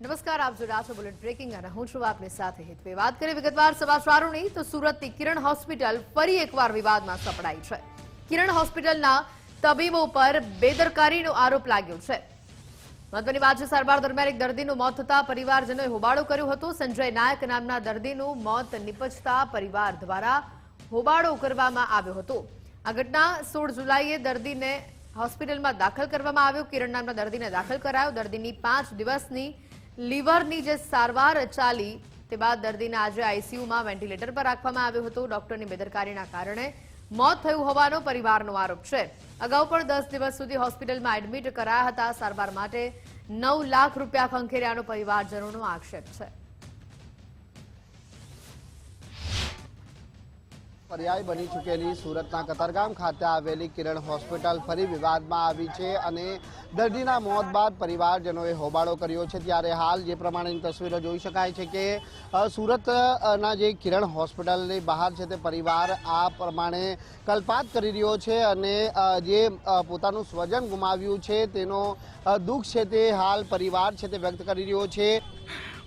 નમસ્કાર, આપ જોઈ રહ્યા છો બુલેટ બ્રેકિંગ અને હું છું આપની સાથે હિતવી। વાત કરીએ વિગતવાર સમાચારોની તો સુરતની કિરણ હોસ્પિટલ ફરી એકવાર વિવાદમાં સપડાઈ છે। કિરણ હોસ્પિટલના તબીબો પર બેદરકારીનો આરોપ લાગ્યો છે। મહત્વની વાત છે, સારવાર દરમિયાન એક દર્દીનું મોત થતા પરિવારજનોએ હોબાળો કર્યો હતો। સંજય નાયક નામના દર્દીનું મોત નિપજતા પરિવાર દ્વારા હોબાળો કરવામાં આવ્યો હતો। આ ઘટના 16 જુલાઈએ દર્દીને હોસ્પિટલમાં દાખલ કરવામાં આવ્યો। કિરણ નામના દર્દીને દાખલ કરાયો। દર્દીની 5 દિવસની લીવરની જે સારવાર ચાલી તે બાદ દર્દીને આજે આઈસીયુમાં વેન્ટિલેટર પર રાખવામાં આવ્યો હતો। ડોક્ટરની બેદરકારીના કારણે મોત થયું હોવાનો પરિવારનો આરોપ છે। અગાઉ પણ 10 દિવસ સુધી હોસ્પિટલમાં એડમિટ કરાયા હતા। સારવાર માટે 9 લાખ રૂપિયા ખંખેર્યાનો પરિવારજનોનો આક્ષેપ છે। पर्याय बनी चूकेली सूरतना कतारगाम खाते आवेली किरण होस्पिटल फरी विवादमां आवी छे अने दर्दीना मौत बाद परिवारजनोए होबाळो कर्यो छे। त्यारे हाल जे प्रमाणेनी तस्वीरो जोई शकाय छे के सूरतना जे किरण होस्पिટલની બહાર છે તે પરિવાર આ પ્રમાણે કલ્પાત કરી રહ્યો છે અને જે પોતાનું સ્વજન ગુમાવ્યું છે તેનો દુઃખ છે તે હાલ પરિવાર છે તે વ્યક્ત કરી રહ્યો છે।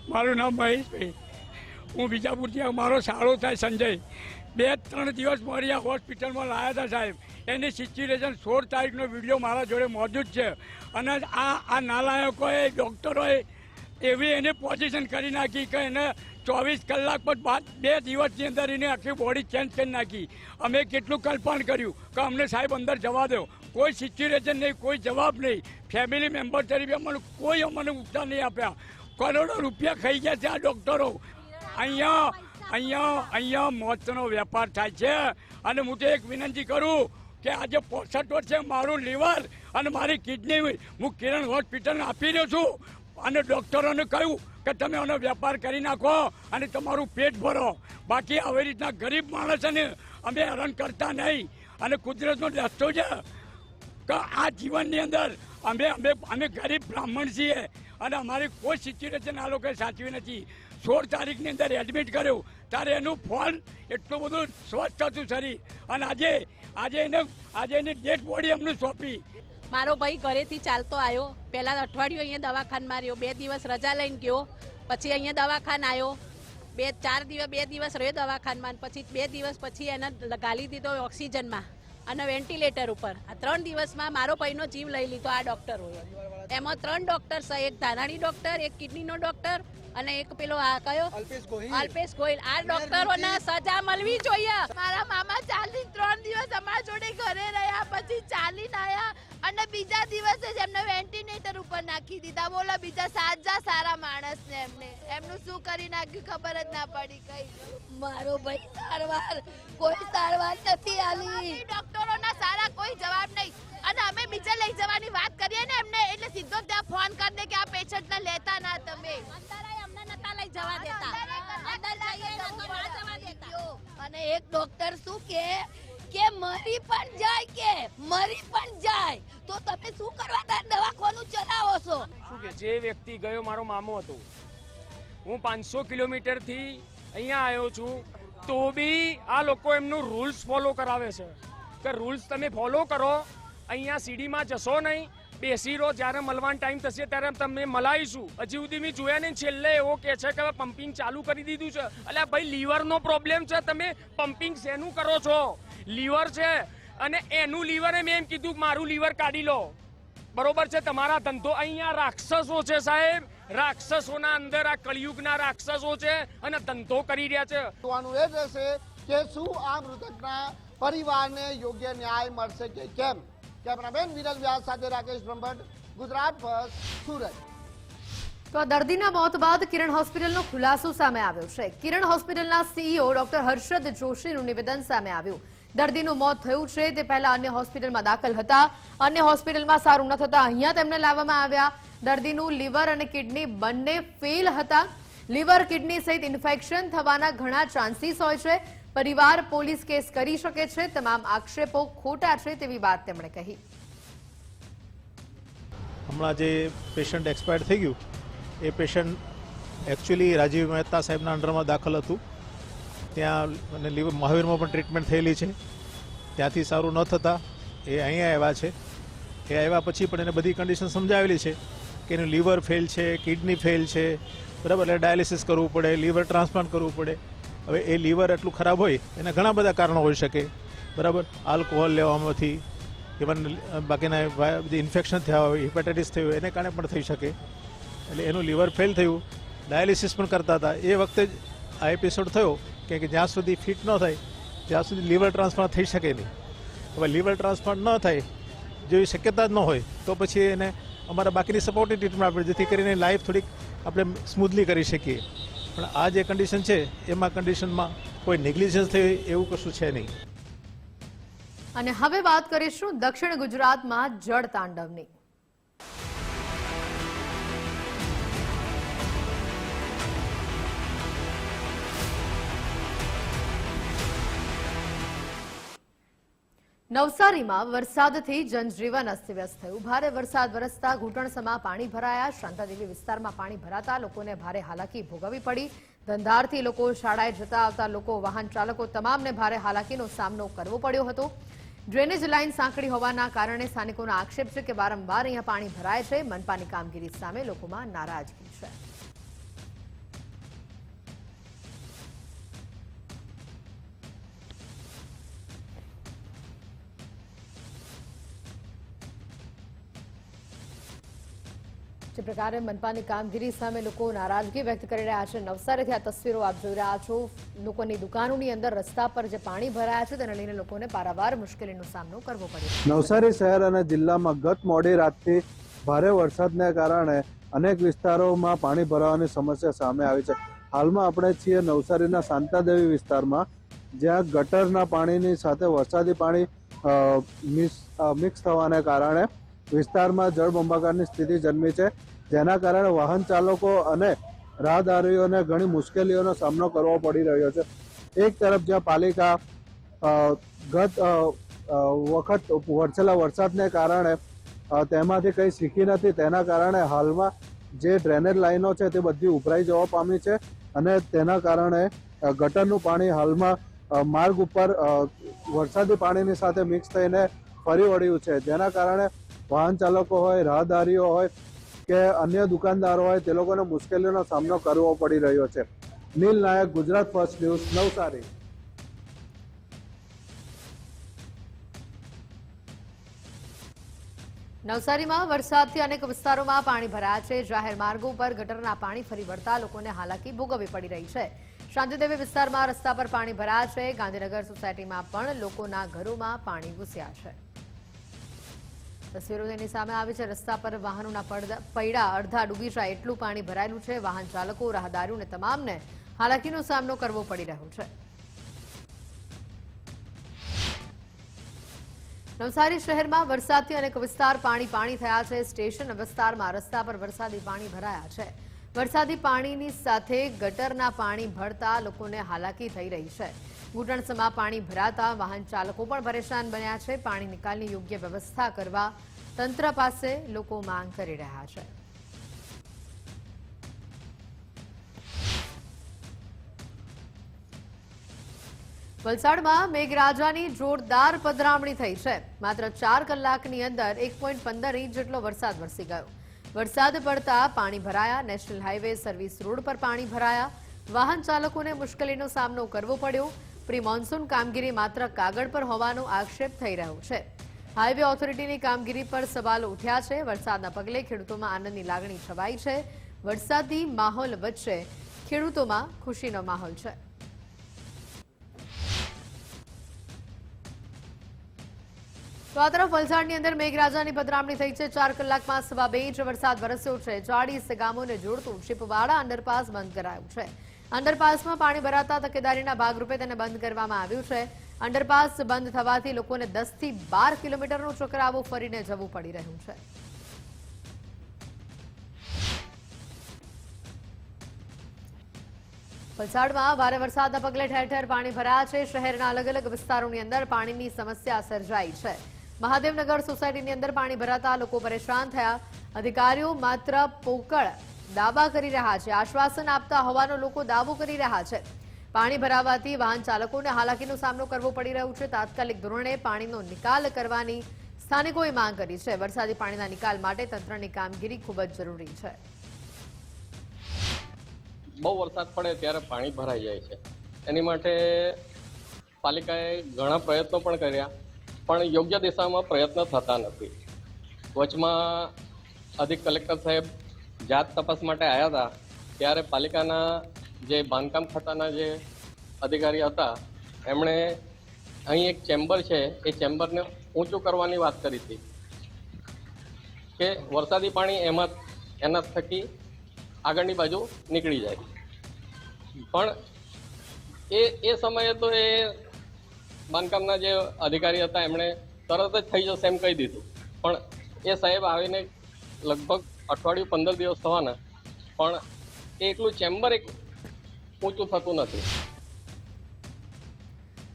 મારું નામ મહેશભાઈ, હું બીજાપુરથી, મારો સાળો થાય સંજય। 2-3 દિવસ મારી આ હોસ્પિટલમાં લાયા હતા સાહેબ। એની સિચ્યુએશન 16 તારીખનો વિડીયો મારા જોડે મોજૂદ છે અને આ નાલાયકોએ ડૉક્ટરોએ એવી એને પોઝિશન કરી નાખી કે એને 24 કલાક બાદ 2 દિવસની અંદર એને આખી બોડી ચેન્જ કરી નાખી। અમે કેટલું કલ્પના કર્યું કે અમને સાહેબ અંદર જવા દો, કોઈ સિચ્યુએશન નહીં, કોઈ જવાબ નહીં। ફેમિલી મેમ્બર તરીકે અમને કોઈ અમને ઉત્સાહ નહીં આપ્યા। કરોડો રૂપિયા ખાઈ ગયા છે આ ડૉક્ટરો। અહીંયા મોતનો વેપાર થાય છે અને હું તો એક વિનંતી કરું કે આજે 65 વર્ષે મારું લીવર અને મારી કિડની હું કિરણ હોસ્પિટલને આપી રહ્યો છું અને ડૉક્ટરોને કહ્યું કે તમે આનો વેપાર કરી નાખો અને તમારું પેટ ભરો। બાકી આવી રીતના ગરીબ માણસોને અમે હેરાન કરતા નહીં અને કુદરતનો રસ્તો છે કે આ જીવનની અંદર અમે ગરીબ બ્રાહ્મણ છીએ અને અમારી કોઈ સિચ્યુએશન આ લોકોએ સાચવી નથી। 16 તારીખની અંદર એડમિટ કર્યો ત્યારે એનું ફોન એટલું બધું સ્વસ્થ હતું શરીર અને આજે એની ડેડ બોડી અમને સોંપી। મારો ભાઈ ઘરેથી ચાલતો આવ્યો, પહેલા અઠવાડિયું અહીંયા દવાખાનામાં રહ્યો, 2 દિવસ રજા લઈને ગયો, પછી અહીંયા દવાખાના આવ્યો, 2 દિવસ રહ્યો દવાખાનામાં, પછી 2 દિવસ પછી એને ગાલી દીધો ઓક્સિજનમાં અને વેન્ટિલેટર ઉપર। આ 3 દિવસમાં મારો ભાઈનો જીવ લઈ લીધો આ ડૉક્ટરોએ। એમાં 3 ડૉક્ટર છે, એક ધાનાણી ડૉક્ટર, એક કિડનીનો ડૉક્ટર અને એક પેલો આ કયો અલ્પેશ ગોહિલ। આ ડોક્ટરોને સજા મળવી જોઈએ। મારા મામા 3 દિવસ અમારા જોડે ઘરે રહ્યા, પછી ચાલીને આવ્યા અને બીજા દિવસે જ એમને વેન્ટિલેટર ઉપર નાખી દીધા। બોલો, બીજા સારા માણસને એમનું શું કરી નાખ્યું ખબર જ ના પડી કઈ। મારો ભાઈ કોઈ સારવાર નથી આલી। ડોક્ટરોના સારા કોઈ જવાબ નહીં અને અમે બીજે લઈ જવાની વાત કરીએ ને એમને એટલે સીધો ત્યાં ફોન કરી દે કે આ પેશન્ટને લેતા ના તમે। લઈ જવા દેતા અને એક ડોક્ટર શું કે મરી પણ જાય તો તમે શું કરવા દવાખાનું ચલાવો છો? શું કે જે વ્યક્તિ ગયો મારો મામો હતો, હું 500 કિલોમીટરથી અહીંયા આવ્યો છું તો બી આ લોકો એમનું રૂલ્સ ફોલો કરાવે છે કે રૂલ્સ તમે ફોલો કરો, અહીંયા સીડીમાં જશો નહીં, બેસી રહો, જ્યારે મળવાનો ટાઈમ થશે ત્યારે તમે મલાઈશું। હજી સુધી મેં જોયા નહીં, છેલ્લે એવો કે છે કે પમ્પિંગ ચાલુ કરી દીધું છે। એટલે ભાઈ લીવરનો પ્રોબ્લેમ છે, તમે પમ્પિંગ શેનું કરો છો? લીવર છે અને એનું લીવરે મેં એમ કીધું મારું લીવર કાઢી લો, બરોબર છે? તમારા ધંધો અહીંયા રાક્ષસો છે સાહેબ, રાક્ષસોના અંદર આ કળિયુગના રાક્ષસો છે અને ધંધો કરી રહ્યા છે। જોવાનું એ રહેશે કે શું આ મૃતકના પરિવારને યોગ્ય ન્યાય મળશે કે કેમ। કેમેરામેન વિરલ વ્યાસ સાથે રાકેશ બ્રહ્મભટ્ટ, ગુજરાત ફર્સ્ટ, સુરત। તો આ દર્દીના મોત બાદ કિરણ હોસ્પિટલનો ખુલાસો સામે આવ્યો છે। કિરણ હોસ્પિટલના સીઈઓ ડોક્ટર હર્ષદ જોશીનું નિવેદન સામે આવ્યું। દર્દીનું મોત થયું છે તે પહેલા અન્ય હોસ્પિટલમાં દાખલ હતા, અન્ય હોસ્પિટલમાં સારું ન થતા અહીંયા તેમને લાવવામાં આવ્યા। દર્દીનું લીવર અને કિડની બંને ફેલ હતા। લીવર કિડની સહિત ઇન્ફેક્શન થવાના ઘણા ચાન્સીસ હોય છે। પરિવાર પોલીસ કેસ કરી શકે છે। તમામ આક્ષેપો ખોટા છે તેવી વાત તેમણે કહી। હમણાં જે પેશન્ટ એક્સપાયર થઈ ગયું એ પેશન્ટ એકચ્યુઅલી રાજીવ મહેતા સાહેબના અંડરમાં દાખલ હતું, ત્યાં અને લીવર મહાવીરમાં પણ ટ્રીટમેન્ટ થયેલી છે, ત્યાંથી સારું ન થતાં એ અહીંયા આવ્યા છે। એ આવ્યા પછી પણ એને બધી કન્ડિશન સમજાવેલી છે કે એનું લીવર ફેલ છે, કિડની ફેલ છે, બરાબર, એટલે ડાયાલિસિસ કરવું પડે, લીવર ટ્રાન્સપ્લાન્ટ કરવું પડે. હવે એ લીવર એટલું ખરાબ હોય એના ઘણા બધા કારણો હોઈ શકે, બરાબર, આલ્કોહોલ લેવામાંથી, ઇવન બાકીના જે ઇન્ફેક્શન થયા હોય, હિપેટાઇટિસ થયું હોય એને કારણે પણ થઈ શકે. એટલે એનું લીવર ફેલ થયું, ડાયાલિસિસ પણ કરતા હતા. એ વખતે જ આ એપિસોડ થયો કે જ્યાં સુધી ફિટ ન થાય ત્યાં સુધી લીવર ટ્રાન્સપ્લાન્ટ થઈ શકે નહીં. હવે લીવર ટ્રાન્સપ્લાન્ટ ન થાય જેવી શક્યતા જ ન હોય તો પછી એને અમારા બાકીની સપોર્ટિવ ટ્રીટમેન્ટ આપે, જેથી કરીને લાઈફ થોડીક આપણે સ્મૂથલી કરી શકીએ. પણ આ જે કન્ડિશન છે એમાં કન્ડિશનમાં કોઈ નેગ્લિજન્સ થઈ એવું કશું છે નહીં. અને હવે વાત કરીશું દક્ષિણ ગુજરાતમાં જળ તાંડવની. નવસારીમાં વરસાદથી જનજીવન અસ્તવ્યસ્ત થયું. ભારે વરસાદ વરસતા ઘૂંટણસમા પાણી ભરાયા. શાંતાદેવી વિસ્તારમાં પાણી ભરાતા લોકોને ભારે હાલાકી ભોગવવી પડી. ધંધાર્થી લોકો, શાળાએ જતા આવતા લોકો, વાહન ચાલકો તમામને ભારે હાલાકીનો સામનો કરવો પડ્યો હતો. ડ્રેનેજ લાઇન સાંકડી હોવાના કારણે સ્થાનિકોનો આક્ષેપ છે કે વારંવાર અહીંયા પાણી ભરાય છે. મનપાની કામગીરી સામે લોકોમાં નારાજગી છે. જે પ્રકારે મનપાની કામગીરી સામે લોકો નારાજગી વ્યક્ત કરી રહ્યા છે. નવસારીથી આ તસવીરો આપ જોઈ રહ્યા છો. લોકોની દુકાનોની અંદર રસ્તા પર જે પાણી ભરાયા છે તેને લઈને લોકોને પારાવાર મુશ્કેલીનો સામનો કરવો પડ્યો. નવસારી શહેર અને જિલ્લામાં ગત મોડી રાતથી ભારે વરસાદને કારણે અનેક વિસ્તારોમાં પાણી ભરાવાની સમસ્યા સામે આવી છે. હાલમાં આપણે છીએ નવસારીના શાંતાદેવી વિસ્તારમાં, જ્યાં ગટરના પાણીની સાથે વરસાદી પાણી મિક્સ થવાને કારણે વિસ્તારમાં જળબંબાકારની સ્થિતિ જન્મી છે, જેના કારણે વાહન ચાલકો અને રાહદારીઓને ઘણી મુશ્કેલીઓનો સામનો કરવો પડી રહ્યો છે. એક તરફ જ્યાં પાલિકા ગત વખત વરસેલા વરસાદને કારણે તેમાંથી કંઈ શીખી નથી, તેના કારણે હાલમાં જે ડ્રેનેજ લાઈનો છે તે બધી ઉભરાઈ જવા પામી છે અને તેના કારણે ગટરનું પાણી હાલમાં માર્ગ ઉપર વરસાદી પાણીની સાથે મિક્સ થઈને ફરી વળ્યું છે, જેના કારણે વાહન ચાલકો હોય, રાહદારીઓ હોય કે અન્ય દુકાનદારો હોય તે લોકોને મુશ્કેલીઓનો સામનો કરવો પડી રહ્યો છે. નીલ નાયક, ગુજરાત ફર્સ્ટ ન્યૂઝ, નવસારી. નવસારીમાં વરસાદથી અનેક વિસ્તારોમાં પાણી ભરાયા છે. જાહેર માર્ગો પર ગટરના પાણી ફરી વળતા લોકોને હાલાકી ભોગવવી પડી રહી છે. શાંતિદેવી વિસ્તારમાં રસ્તા પર પાણી ભરાયા છે. ગાંધીનગર સોસાયટીમાં પણ લોકોના ઘરોમાં પાણી ઘૂસ્યા છે. તસવીરો તેની સામે આવી છે. રસ્તા પર વાહનોના પૈડા અડધા ડૂબી જાય એટલું પાણી ભરાયેલું છે. વાહન ચાલકો, રાહદારીઓને તમામને હાલાકીનો સામનો કરવો પડી રહ્યો છે. નવસારી શહેરમાં વરસાદથી અનેક વિસ્તાર પાણી થયા છે. સ્ટેશન વિસ્તારમાં રસ્તા પર વરસાદી પાણી ભરાયા છે. વરસાદી પાણીની સાથે ગટરના પાણી ભળતા લોકોને હાલાકી થઈ રહી છે. ઘૂંટણસમા પાણી ભરાતા વાહન ચાલકો પણ પરેશાન બન્યા છે. પાણી નિકાલની યોગ્ય વ્યવસ્થા કરવા તંત્ર પાસે લોકો માંગ કરી રહ્યા છે. વલસાડમાં મેઘરાજાની જોરદાર પધરામણી થઈ છે. માત્ર 4 કલાકની અંદર 1.15 ઇંચ જેટલો વરસાદ વરસી ગયો. વરસાદ પડતા પાણી ભરાયા. નેશનલ હાઈવે સર્વિસ રોડ પર પાણી ભરાયા. વાહન ચાલકોને મુશ્કેલીનો સામનો કરવો પડ્યો. પ્રી મોન્સૂન કામગીરી માત્ર કાગળ પર હોવાનો આક્ષેપ થઈ રહ્યો છે. હાઈવે ઓથોરિટીની કામગીરી પર સવાલો ઉઠ્યા છે. વરસાદના પગલે ખેડૂતોમાં આનંદની લાગણી છવાઈ છે. વરસાદી માહોલ વચ્ચે ખેડૂતોમાં ખુશીનો માહોલ છે. તો આ તરફ વલસાડની અંદર મેઘરાજાની પધરામણી થઈ છે. 4 કલાકમાં 2.25 ઇંચ વરસાદ વરસ્યો છે. 40 ગામોને જોડતું શિપવાડા અંડરપાસ બંધ કરાયું છે. અંડરપાસમાં પાણી ભરાતા તકેદારીના ભાગરૂપે તેને બંધ કરવામાં આવ્યું છે. અંડરપાસ બંધ થવાથી લોકોને 10 થી 12 કિલોમીટરનો ચક્રાવો ફરીને જવું પડી રહ્યું છે. વલસાડમાં ભારે વરસાદના પગલે ઠેર ઠેર પાણી ભરાયા છે. શહેરના અલગ અલગ વિસ્તારોની અંદર પાણીની સમસ્યા સર્જાઈ છે. મહાદેવનગર સોસાયટીની અંદર પાણી ભરાતા લોકો પરેશાન થયા. અધિકારીઓ માત્ર પોકળ દાવા કરી રહ્યા છે. આશ્વાસન આપતા હોવાનો લોકો દાવો કરી રહ્યા છે. પાણી ભરાવાથી વાહન ચાલકોને હાલાકીનો સામનો કરવો પડી રહ્યો છે. તાત્કાલિક ધોરણે પાણીનો નિકાલ કરવાની સ્થાનિકોએ માંગ કરી છે વરસાદી પાણીના નિકાલ માટે તંત્રની કામગીરી ખૂબ જ જરૂરી છે. બહુ વરસાદ પડે ત્યારે પાણી ભરાઈ જાય છે. એની માટે પાલિકાએ ઘણા પ્રયત્નો પણ કર્યા, પણ યોગ્ય દિશામાં પ્રયત્ન થતા નથી. વચમાં અધિક કલેક્ટર સાહેબ જાત તપાસ માટે આવ્યા હતા, ત્યારે પાલિકાના જે બાંધકામ ખાતાના જે અધિકારી હતા એમણે અહીં એક ચેમ્બર છે, એ ચેમ્બરને ઊંચું કરવાની વાત કરી હતી કે વરસાદી પાણી એના થકી આગળની બાજુ નીકળી જાય. પણ એ સમયે તો એ બાંધકામના જે અધિકારી હતા એમણે તરત જ થઈ જશે એમ કહી દીધું, પણ એ સાહેબ આવીને લગભગ અઠવાડિયું 15 દિવસ થવાના, પણ એકલું ચેમ્બર એક ઊંચું થતું નથી.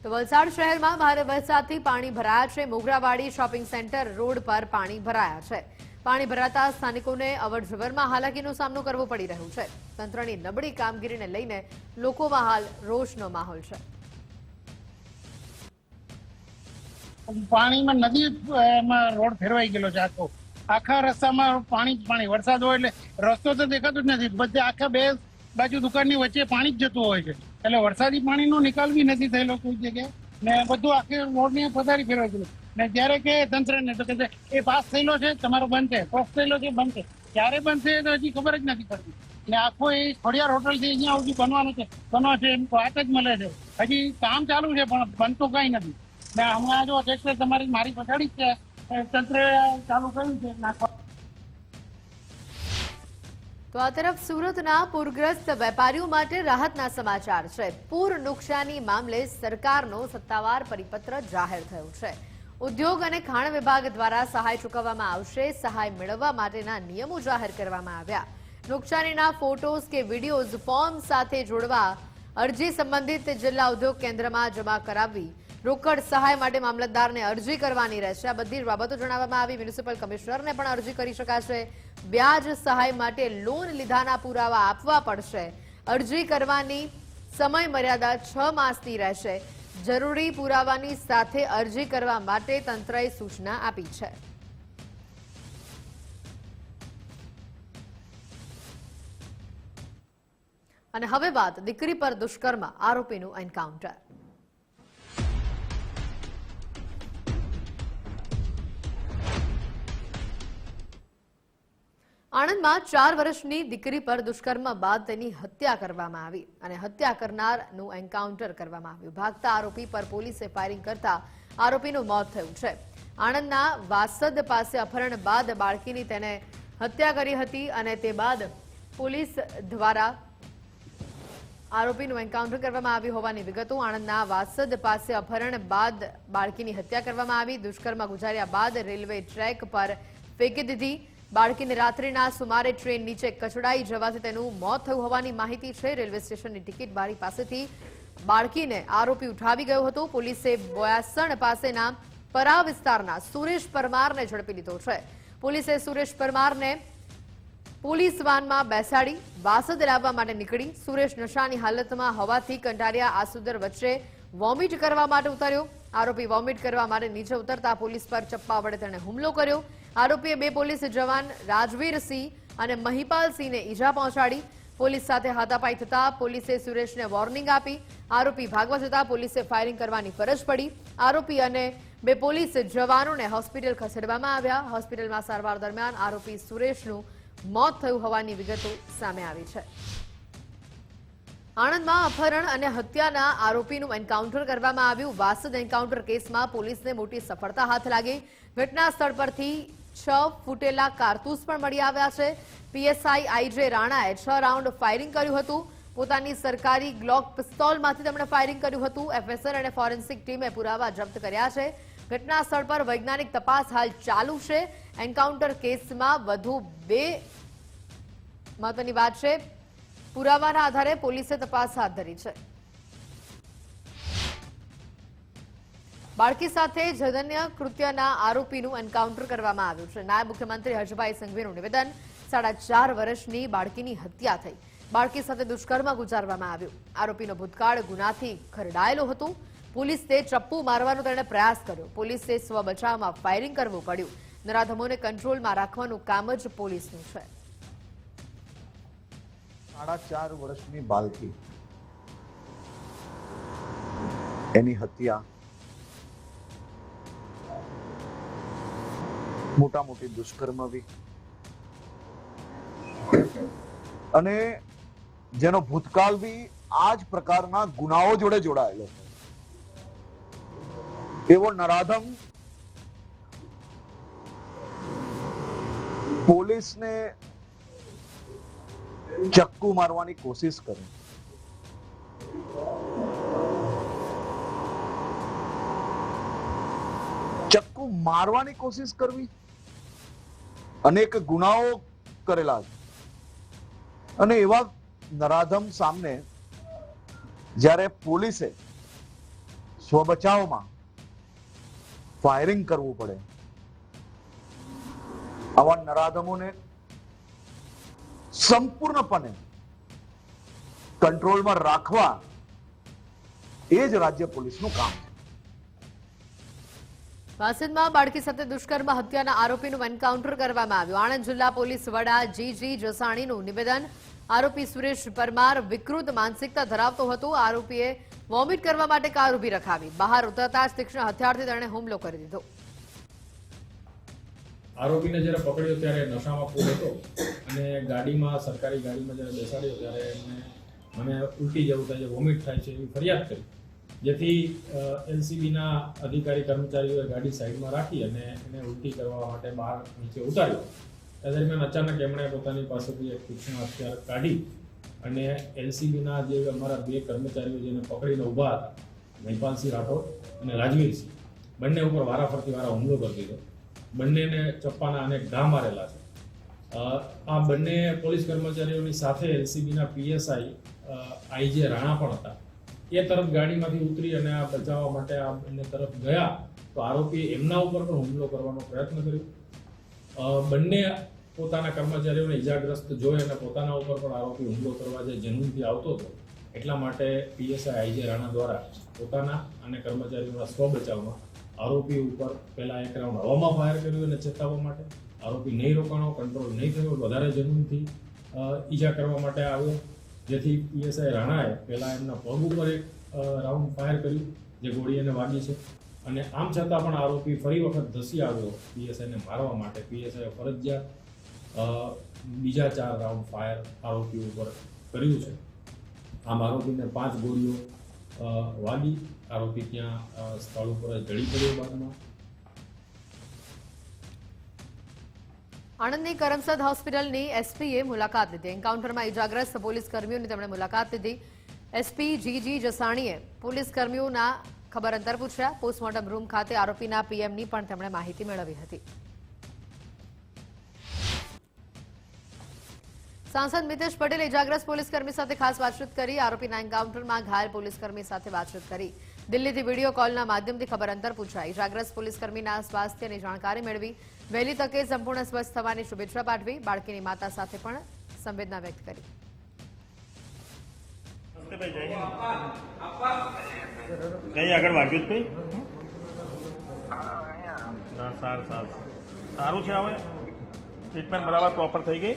તો વલસાડ શહેરમાં ભારે વરસાદથી પાણી ભરાયા છે. મોગરાવાડી શોપિંગ સેન્ટર રોડ પર પાણી ભરાયા છે. પાણી ભરાતા સ્થાનિકોને અવરજવરમાં હાલાકીનો સામનો કરવો પડી રહ્યો છે. તંત્રની નબળી કામગીરીને લઈને લોકોમાં હાલ રોષનો માહોલ છે. પાણીમાં નદી એમાં રોડ ફેરવાઈ ગયેલો છે. આખા રસ્તામાં પાણી વરસાદ હોય એટલે રસ્તો તો દેખાતો જ નથી. બધે આખા બે બાજુ દુકાનની વચ્ચે પાણી જ જતું હોય છે, એટલે વરસાદી પાણીનો નિકાલ બી નથી થયેલો કોઈ જગ્યાએ, ને બધું આખી રોડની પથારી ફેરવાઈ ગયેલું. ને જ્યારે કે તંત્રને તો કે એ પાસ થયેલો છે તમારો બંધ છે, પાસ થયેલો છે બંધ છે, ક્યારે બંધ છે તો હજી ખબર જ નથી પડતી. ને આખો એ ખોડિયાર હોટલ થી અહીંયા સુધી બનવાનો છે એમ વાત જ મળે છે. હજી કામ ચાલુ છે પણ બનતું કઈ નથી. ને હમણાં જો ટ્રેક્ટર તમારી મારી પછાડી જ છે, તંત્રે ચાલુ કર્યું છે નાખવા. તો આ તરફ સુરતના પૂરગ્રસ્ત વેપારીઓ માટે રાહતના સમાચાર છે. પૂર નુકસાની મામલે સરકારનો સત્તાવાર પરિપત્ર જાહેર થયો છે. ઉદ્યોગ અને ખાણ વિભાગ દ્વારા સહાય ચૂકવવામાં આવશે. સહાય મેળવવા માટેના નિયમો જાહેર કરવામાં આવ્યા. નુકસાનીના ફોટોઝ કે વિડીયોઝ ફોર્મ સાથે જોડવા અરજી સંબંધિત જિલ્લા ઉદ્યોગ કેન્દ્રમાં જમા કરાવવી. રોકડ સહાય માટે મામલતદારને અરજી કરવાની રહેશે. આ બધી બાબતો જણાવવામાં આવી. મ્યુનિસિપલ કમિશનરને પણ અરજી કરી શકાશે. વ્યાજ સહાય માટે લોન લીધાના પુરાવા આપવા પડશે. અરજી કરવાની સમય મર્યાદા 6 માસની રહેશે. જરૂરી પુરાવાની સાથે અરજી કરવા માટે તંત્રએ સૂચના આપી છે. અને હવે વાત દીકરી પર દુષ્કર્મ આરોપીનું એન્કાઉન્ટર. આણંદમાં 4 વર્ષની દીકરી પર દુષ્કર્મ બાદ તેની હત્યા કરવામાં આવી અને હત્યા કરનારનું એન્કાઉન્ટર કરવામાં આવ્યું. ભાગતા આરોપી પર પોલીસે ફાયરિંગ કરતા આરોપીનું મોત થયું છે. આણંદના વાસદ પાસે અપહરણ બાદ બાળકીની તેને હત્યા કરી હતી અને તે બાદ પોલીસ દ્વારા આરોપીનું એન્કાઉન્ટર કરવામાં આવ્યું હોવાની વિગતો. આણંદના વાસદ પાસે અપહરણ બાદ બાળકીની હત્યા કરવામાં આવી. દુષ્કર્મ ગુજાર્યા બાદ રેલવે ટ્રેક પર ફેંકી દીધી. બાળકીને રાત્રિના સુમારે ટ્રેન નીચે કચડાઈ જવાથી તેનું મોત થયું હોવાની માહિતી છે. રેલવે સ્ટેશનની ટિકિટ બારી પાસેથી બાળકીને આરોપી ઉઠાવી ગયો હતો. પોલીસે બોયાસણ પાસેના પરા વિસ્તારના સુરેશ પરમારને ઝડપી લીધો છે. પોલીસે સુરેશ પરમારને પોલીસ વાનમાં બેસાડી વાસદ લાવવા માટે નીકળી. સુરેશ નશાની હાલતમાં હોવાથી કંટારિયા આસુદર વચ્ચે વોમિટ કરવા માટે ઉતર્યો. આરોપી વોમિટ કરવા માટે નીચે ઉતરતા પોલીસ પર ચપ્પા વડે તેણે હુમલો કર્યો. આરોપીએ 2 પોલીસ જવાન રાજવીરસિંહ અને મહિપાલસિંહને ઈજા પહોંચાડી. પોલીસ સાથે હાથાપાઈ થતા પોલીસે સુરેશને વોર્નિંગ આપી. આરોપી ભાગવા જતા પોલીસે ફાયરિંગ કરવાની ફરજ પડી. આરોપી અને 2 પોલીસ જવાનોને હોસ્પિટલ ખસેડવામાં આવ્યા. હોસ્પિટલમાં સારવાર દરમિયાન આરોપી સુરેશનું મોત થયું હોવાની વિગતો સામે આવી છે. આણંદમાં અપહરણ અને હત્યાના આરોપીનું એન્કાઉન્ટર કરવામાં આવ્યું. વાસદ એન્કાઉન્ટર કેસમાં પોલીસને મોટી સફળતા હાથ લાગી. ઘટના સ્થળ પરથી 6 ફૂટેલા કારતૂસ પણ મળી આવ્યા છે. પીએસઆઈ આઈજે રાણાએ 6 રાઉન્ડ ફાયરિંગ કર્યું હતું. પોતાની સરકારી ગ્લોક પિસ્તોલમાંથી તેમણે ફાયરિંગ કર્યું હતું. એફએસએલ અને ફોરેન્સિક ટીમે પુરાવા જપ્ત કર્યા છે. ઘટના સ્થળ પર વૈજ્ઞાનિક તપાસ હાલ ચાલુ છે. એન્કાઉન્ટર કેસમાં વધુ 2 મહત્વની વાત છે. પુરાવાના આધારે પોલીસે તપાસ હાથ ધરી છે. બાળકી સાથે જઘન્ય કૃત્યના આરોપીનું એન્કાઉન્ટર કરવામાં આવ્યું છે. નાયબ મુખ્યમંત્રી હર્ષભાઈ સંઘવીનું નિવેદન. 4.5 વર્ષની બાળકીની હત્યા થઈ. બાળકી સાથે દુષ્કર્મ ગુજારવામાં આવ્યું. આરોપીનો ભૂતકાળ ગુનાથી ખરડાયેલો હતો. પોલીસને ચપ્પુ મારવાનો તેણે પ્રયાસ કર્યો. પોલીસે સ્વ બચાવમાં ફાયરિંગ કરવું પડ્યું. નરાધમોને કંટ્રોલમાં રાખવાનું કામ જ પોલીસનું છે. 4.5 વર્ષની બાળકી એની હત્યા, મોટા મોટી દુષ્કર્મ બી, અને જેનો ભૂતકાળ બી આ જ પ્રકારના ગુનાઓ જોડે જોડાયેલો છે, એવો નરાધમ પોલીસને ચક્કુ મારવાની કોશિશ કરે. ચક્કુ મારવાની કોશિશ કરવી, અનેક ગુનાઓ કરેલા છે, અને એવા નરાધમ સામે જ્યારે પોલીસે સ્વબચાવમાં ફાયરિંગ કરવું પડે, આવા નરાધમોને સંપૂર્ણપણે કંટ્રોલમાં રાખવા એ જ રાજ્ય પોલીસનું કામ છે. વાસદમાં બાળકી સાથે દુષ્કર્મ હત્યાના આરોપીનું એન્કાઉન્ટર કરવામાં આવ્યું. આણંદ જિલ્લા પોલીસ વડા જીજી જસાણીનું નિવેદન. આરોપી સુરેશ પરમાર વિકૃત માનસિકતા ધરાવતો હતો. આરોપીએ વોમિટ કરવા માટે કાર ઉભી રખાવી. બહાર ઉતરતા જ તીક્ષ્ણ હથિયારથી તેણે હુમલો કરી દીધો. આરોપીને જ્યારે પકડ્યો ત્યારે નશામાં ફૂલ હતો અને ગાડીમાં, સરકારી ગાડીમાં જ્યારે બેસાડ્યો ત્યારે મને ઉલટી જેવું થાય છે, વોમિટ થાય છે એવી ફરિયાદ કરી, જેથી એલસીબીના અધિકારી કર્મચારીઓએ ગાડી સાઈડમાં રાખી અને એને ઉલટી કરવા માટે બહાર નીચે ઉતાર્યો. એ દરમિયાન અચાનક એમણે પોતાની પાસેથી એક તીક્ષ્ણ હથિયાર કાઢી અને એલસીબીના જે અમારા 2 કર્મચારીઓ જેને પકડીને ઊભા હતા, મહિપાલસિંહ રાઠોડ અને રાજવીરસિંહ, બંને ઉપર વારાફરતી હુમલો કરી દીધો. બંનેને ચપ્પાના અનેક ઘા મારેલા છે. આ બંને પોલીસ કર્મચારીઓની સાથે એલસીબીના પીએસઆઈ આઈજે રાણા પણ હતા. એ તરફ ગાડીમાંથી ઉતરી અને આ બચાવવા માટે આ બંને તરફ ગયા તો આરોપીએ એમના ઉપર પણ હુમલો કરવાનો પ્રયત્ન કર્યો. બંને પોતાના કર્મચારીઓને ઇજાગ્રસ્ત જોઈ અને પોતાના ઉપર પણ આરોપી હુમલો કરવા જે જનૂનથી આવતો હતો, એટલા માટે પીએસઆઈ આઈજે રાણા દ્વારા પોતાના અને કર્મચારીઓના સ્વ બચાવમાં આરોપી ઉપર પહેલા એક રાઉન્ડ હવામાં ફાયર કર્યું અને ચેતવવા માટે. આરોપી નહીં રોકાણો, કંટ્રોલ નહીં થયો, વધારે જનૂનથી ઈજા કરવા માટે આવ્યો, જેથી પીએસઆઈ રાણાએ પહેલા એમના પગ ઉપર એક રાઉન્ડ ફાયર કર્યું જે ગોળી એને વાગી છે, અને આમ છતાં પણ આરોપી ફરી વખત ધસી આવ્યો પીએસઆઈને મારવા માટે. પીએસઆઈએ ફરજિયાત બીજા 4 રાઉન્ડ ફાયર આરોપી ઉપર કર્યું છે. આમ આરોપીને 5 ગોળીઓ વાગી. આરોપી ત્યાં સ્થળ ઉપર જડી પડ્યો બાદમાં. આણંદની કરમસદ હોસ્પિટલની એસપીએ મુલાકાત લીધી. એન્કાઉન્ટરમાં ઇજાગ્રસ્ત પોલીસ કર્મીઓની તેમણે મુલાકાત લીધી. એસપી જીજી જસાણીએ પોલીસ કર્મીઓના ખબર અંતર પૂછ્યા. પોસ્ટમોર્ટમ રૂમ ખાતે આરોપીના પીએમની પણ તેમણે માહિતી મેળવી હતી. સાંસદ મિતેશ પટેલે ઇજાગ્રસ્ત પોલીસકર્મી સાથે ખાસ વાતચીત કરી. આરોપીના એન્કાઉન્ટરમાં ઘાયલ પોલીસકર્મી સાથે વાતચીત કરી. દિલ્હીથી વિડીયો કોલના માધ્યમથી ખબર અંતર પૂછાઈ. ઇજાગ્રસ્ત પોલીસકર્મીના સ્વાસ્થ્યની જાણકારી મેળવી. વહેલી તકે સંપૂર્ણ સ્વસ્થ થવાની શુભેચ્છા પાઠવી. બાળકીની માતા સાથે પણ સંવેદના વ્યક્ત કરી. કઈ આગળ વાગ્યું કઈ સારું છે. હવે ટ્રીટમેન્ટ બરાબર પ્રોપર થઈ ગઈ.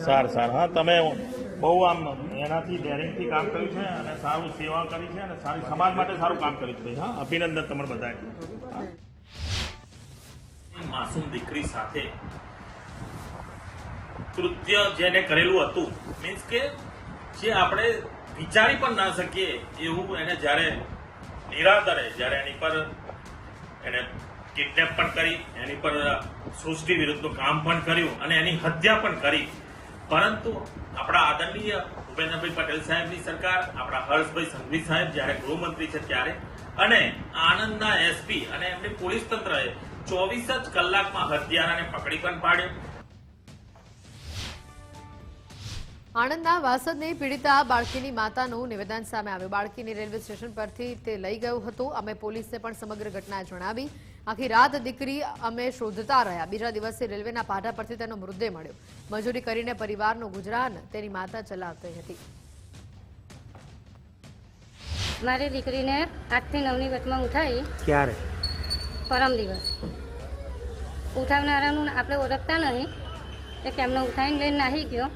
સારું. હા, તમે બહુ આમ એનાથી ડેરિંગથી કામ કર્યું છે અને સારું સેવા કરી છે અને સારી સમાજ માટે સારું કામ કર્યું છે. હા, અભિનંદન તમને બધાએ. માસૂમ દીકરી સાથે કૃત્ય જેને કરેલું હતું, મીન્સ કે જે આપણે વિચારી પણ ના શકીએ એવું એને જ્યારે નિરાદરે, જ્યારે એની પર એને કિડનેપ પણ કરી, એની પર સૃષ્ટિ વિરુદ્ધનું કામ પણ કર્યું અને એની હત્યા પણ કરી. પરંતુ આપણા આદરણીય ભૂપેન્દ્રભાઈ પટેલ સાહેબની સરકાર, આપણા હર્ષભાઈ સંઘવી સાહેબ જ્યારે ગૃહમંત્રી છે ત્યારે, અને આણંદના એસપી અને એમની પોલીસ તંત્રએ 24 જ કલાકમાં હત્યારાને પકડી પણ પાડ્યો. આણંદના વાસદની પીડિતા બાળકીની માતાનું નિવેદન સામે આવ્યું. બાળકીની રેલવે સ્ટેશન પરથી તે લઈ ગયું હતું. અમે પોલીસને પણ સમગ્ર ઘટના જણાવી. આખી રાત દીકરી અમે શોધતા રહ્યા. બીજા દિવસે રેલવેના પાટા પરથી તેનો મૃતદેહ મળ્યો. મજૂરી કરીને પરિવારનું ગુજરાન તેની માતા ચલાવતી હતી. મારી દીકરીને 8 થી 9ની વચમાં ઉઠાવી. ક્યારે? પરમ દિવસ. ઉઠાવનારાનું આપણે ઓળખતા નહીં એ કેમને ઉઠાવીને લઈને નાહી ગયો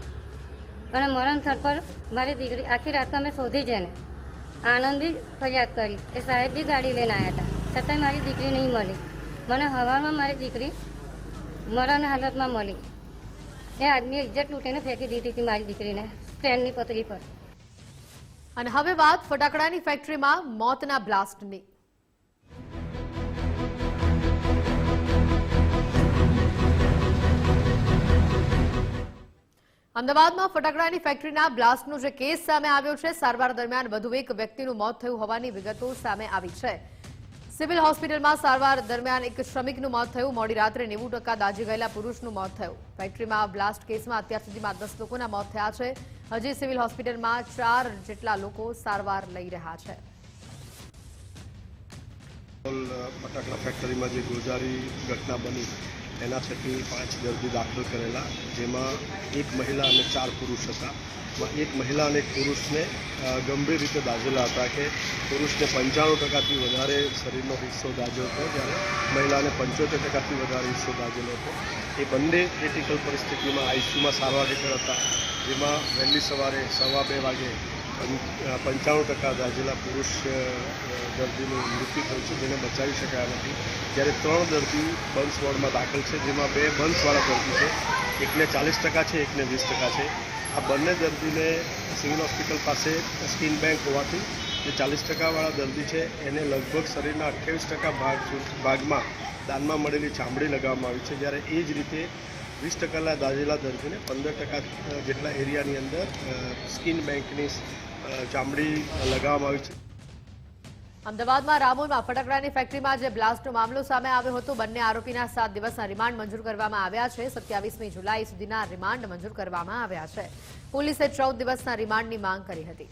અને મરણ સ્થળ પર મારી દીકરી આખી રાત અમે શોધી જઈને આનંદથી ફરિયાદ કરી. એ સાહેબ બી ગાડી લઈને આવ્યા હતા, છતાંય મારી દીકરી નહીં મળી. મને સવારમાં મારી દીકરી મરણ હાલતમાં મળી. એ આદમીએ ઇજ્જત લૂંટીને ફેંકી દીધી હતી મારી દીકરીને ટ્રેનની પતરી પર. અને હવે વાત ફટાકડાની ફેક્ટરીમાં મોતના બ્લાસ્ટની. અમદાવાદમાં ફટાકડાની ફેક્ટરીના બ્લાસ્ટનો જે કેસ સામે આવ્યો છે, સારવાર દરમિયાન વધુ એક વ્યક્તિનું મોત થયું હોવાની વિગતો સામે આવી છે. સિવિલ હોસ્પિટલમાં સારવાર દરમિયાન એક શ્રમિકનું મોત થયું. મોડી રાત્રે 90% દાઝી ગયેલા પુરુષનું મોત થયું. ફેક્ટરીમાં બ્લાસ્ટ કેસમાં અત્યાર સુધીમાં 10 લોકોના મોત થયા છે. હજી સિવિલ હોસ્પિટલમાં 4 જેટલા લોકો સારવાર લઈ રહ્યા છે. ફટાકડા ફેક્ટરીમાં જે ગોઝારી ઘટના બની એના થકી 5 દર્દી દાખલ કરેલા, જેમાં એક મહિલા અને 4 પુરુષ હતા. એક મહિલા અને એક પુરુષને ગંભીર રીતે દાઝેલા હતા કે પુરુષને 95%થી વધારે શરીરનો હિસ્સો દાઝ્યો હતો, જ્યારે મહિલાને 75%થી વધારે હિસ્સો દાઝેલો હતો. એ બંને ક્રિટિકલ પરિસ્થિતિમાં આઈસીયુમાં સારવાર હેઠળ હતા, જેમાં વહેલી સવારે 2:15 વાગે 95% દાઝેલા પુરુષ દર્દીનું મૃત્યુ થયું છે, જેને બચાવી શકાયા નથી. જ્યારે 3 દર્દી બંસ વોર્ડમાં દાખલ છે, જેમાં 2 બંસવાળા દર્દી છે. એકને 40% છે, એકને 20% છે. આ બંને દર્દીને સિવિલ હોસ્પિટલ પાસે સ્કિન બેંક હોવાથી જે 40%વાળા દર્દી છે એને લગભગ શરીરના 28% ભાગમાં દાનમાં મળેલી ચામડી લગાવવામાં આવી છે, જ્યારે એ જ રીતે 20% દાઝેલા દર્દીને 15% જેટલા એરિયાની અંદર સ્કિન બેંકની ચામડી લગાવવામાં આવી છે. અમદાવાદમાં રામોલમાં ફટાકડાની ફેક્ટરીમાં જે બ્લાસ્ટનો મામલો સામે આવ્યો હતો, બંને આરોપીના 7 દિવસના રિમાન્ડ મંજૂર કરવામાં આવ્યા છે. 27મી જુલાઈ સુધીના રિમાન્ડ મંજૂર કરવામાં આવ્યા છે. પોલીસે 14 દિવસના રિમાન્ડની માંગ કરી હતી.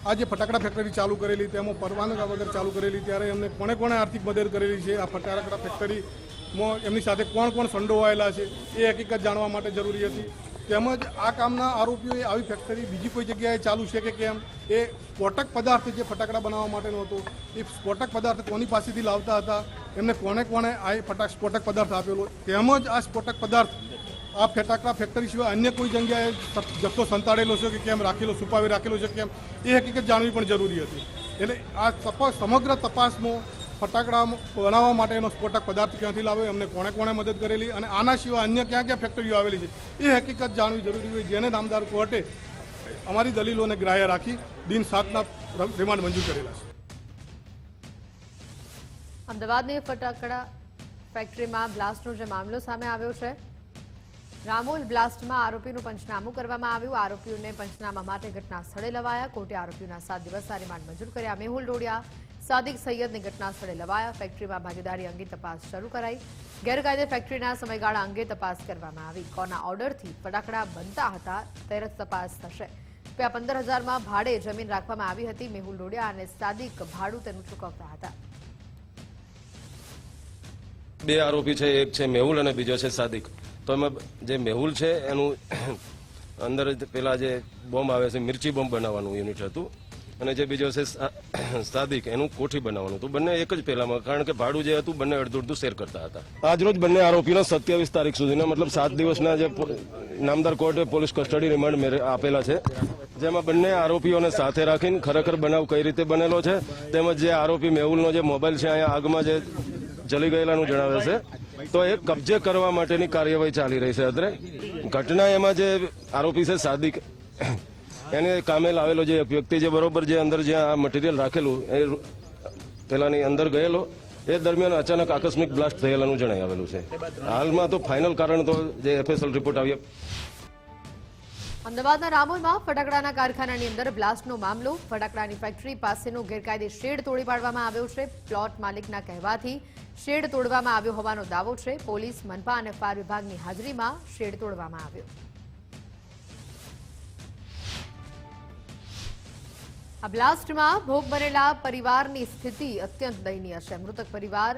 આ જે ફટાકડા ફેક્ટરી ચાલુ કરેલી તેમાં પરવાનગી વગર ચાલુ કરેલી, ત્યારે એમને કોણે કોણે આર્થિક મદદ કરેલી છે, આ ફટાકડા ફેક્ટરીમાં એમની સાથે કોણ કોણ સંડોવાયેલા છે એ હકીકત જાણવા માટે જરૂરી હતી. તેમજ આ કામના આરોપીઓએ આવી ફેક્ટરી બીજી કોઈ જગ્યાએ ચાલુ છે કે કેમ, એ સ્ફોટક પદાર્થ જે ફટાકડા બનાવવા માટેનો હતો એ સ્ફોટક પદાર્થ કોની પાસેથી લાવતા હતા, એમને કોણે કોણે આ સ્ફોટક પદાર્થ આપેલો, તેમજ આ સ્ફોટક પદાર્થ આ ફટાકડા ફેક્ટરી સિવાય અન્ય કોઈ જગ્યાએ જથ્થો સંતાડેલો છે કે કેમ, રાખેલો છુપાવી રાખેલો છે કેમ, એ હકીકત જાણવી પણ જરૂરી હતી. એટલે આ સમગ્ર તપાસમાં ફટાકડા બનાવવા માટેનો સ્ફોટક પદાર્થ ક્યાંથી લાવ્યો, એમને કોણે કોણે મદદ કરેલી અને આના સિવાય અન્ય ક્યાં ક્યાં ફેક્ટરીઓ આવેલી છે એ હકીકત જાણવી જરૂરી હોય, જેને નામદાર કોર્ટે અમારી દલીલોને ગ્રાહ્ય રાખી દિન 7ના રિમાન્ડ મંજૂર કરેલા છે. અમદાવાદની ફટાકડા ફેક્ટરીમાં બ્લાસ્ટનો જે મામલો સામે આવ્યો છે, રામોલ બ્લાસ્ટમાં આરોપીનું પંચનામું કરવામાં આવ્યું. આરોપીઓને પંચનામા માટે ઘટના સ્થળે લવાયા. કોર્ટે આરોપીઓના 7 દિવસના રિમાન્ડ મંજૂર કર્યા. મેહુલ ડોડિયા, સાદિક સૈયદને ઘટના સ્થળે લવાયા. ફેક્ટરીમાં ભાગીદારી અંગે તપાસ શરૂ કરાઈ. ગેરકાયદે ફેક્ટરીના સમયગાળા અંગે તપાસ કરવામાં આવી. કોના ઓર્ડરથી ફટાકડા બનતા હતા તેની તપાસ થશે. રૂપિયા 15,000માં ભાડે જમીન રાખવામાં આવી હતી. મેહુલ ડોડિયા અને સાદિક ભાડું તેનું ચૂકવતા હતા. 2 આરોપી છે, એક છે મેહુલ અને બીજો છે સાદિક. તો એમાં જે મેહુલ છે એનું અંદર પેલા જે બોમ્બ આવે છે મિર્ચી બોમ્બ બનાવવાનું યુનિટ હતું, અને જે બીજો છે સાદિક એનું કોઠી બનાવવાનું હતું. બંને એક જ પેલામાં, કારણ કે ભાડું જે હતું બંને અડધું શેર કરતા હતા. આજરોજ બંને આરોપીના 27 તારીખ સુધીના મતલબ 7 દિવસના જે નામદાર કોર્ટે પોલીસ કસ્ટડી રિમાન્ડ આપેલા છે, જેમાં બંને આરોપીઓને સાથે રાખીને ખરેખર બનાવ કઈ રીતે બનેલો છે, તેમજ જે આરોપી મેહુલનો જે મોબાઈલ છે અહીંયા આગમાં જે જલી ગયેલાનું જણાવે છે, તો એ કબજે કરવા માટેની કાર્યવાહી ચાલી રહી છે. અત્રે ઘટના એમાં જે આરોપી છે સાદિક, એને કામે લાવેલો જે વ્યક્તિ જે બરોબર જે અંદર જ્યાં આ મટીરિયલ રાખેલું એ પેલાની અંદર ગયેલો, એ દરમિયાન અચાનક આકસ્મિક બ્લાસ્ટ થયેલાનું જણાઈ આવેલું છે. હાલમાં તો ફાઇનલ કારણ તો જે એફએસએલ રિપોર્ટ આવ્યા. અમદાવાદના રામોલમાં ફટાકડાના કારખાનાની અંદર બ્લાસ્ટનો મામલો. ફટાકડાની ફેક્ટરી પાસેનો ગેરકાયદે શેડ તોડી પાડવામાં આવ્યો છે. પ્લોટ માલિકના કહેવાથી શેડ તોડવામાં આવ્યો હોવાનો દાવો છે. પોલીસ, મનપા અને ફાયર વિભાગની હાજરીમાં શેડ તોડવામાં આવ્યો. આ બ્લાસ્ટમાં ભોગ બનેલા પરિવારની સ્થિતિ અત્યંત દયનીય છે. મૃતક પરિવાર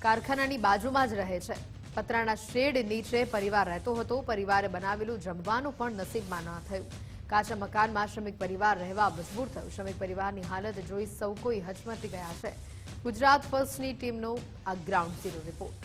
કારખાનાની બાજુમાં જ રહે છે. પતરાના શેડ નીચે પરિવાર રહેતો હતો. પરિવારે બનાવેલું જમવાનું પણ નસીબમાં ન થયું. કાચા મકાનમાં શ્રમિક પરિવાર રહેવા મજબૂર થયો. શ્રમિક પરિવારની હાલત જોઈ સૌ કોઈ હચમચી ગયા છે. ગુજરાત ફર્સ્ટની ટીમનો આ ગ્રાઉન્ડ ઝીરો રિપોર્ટ.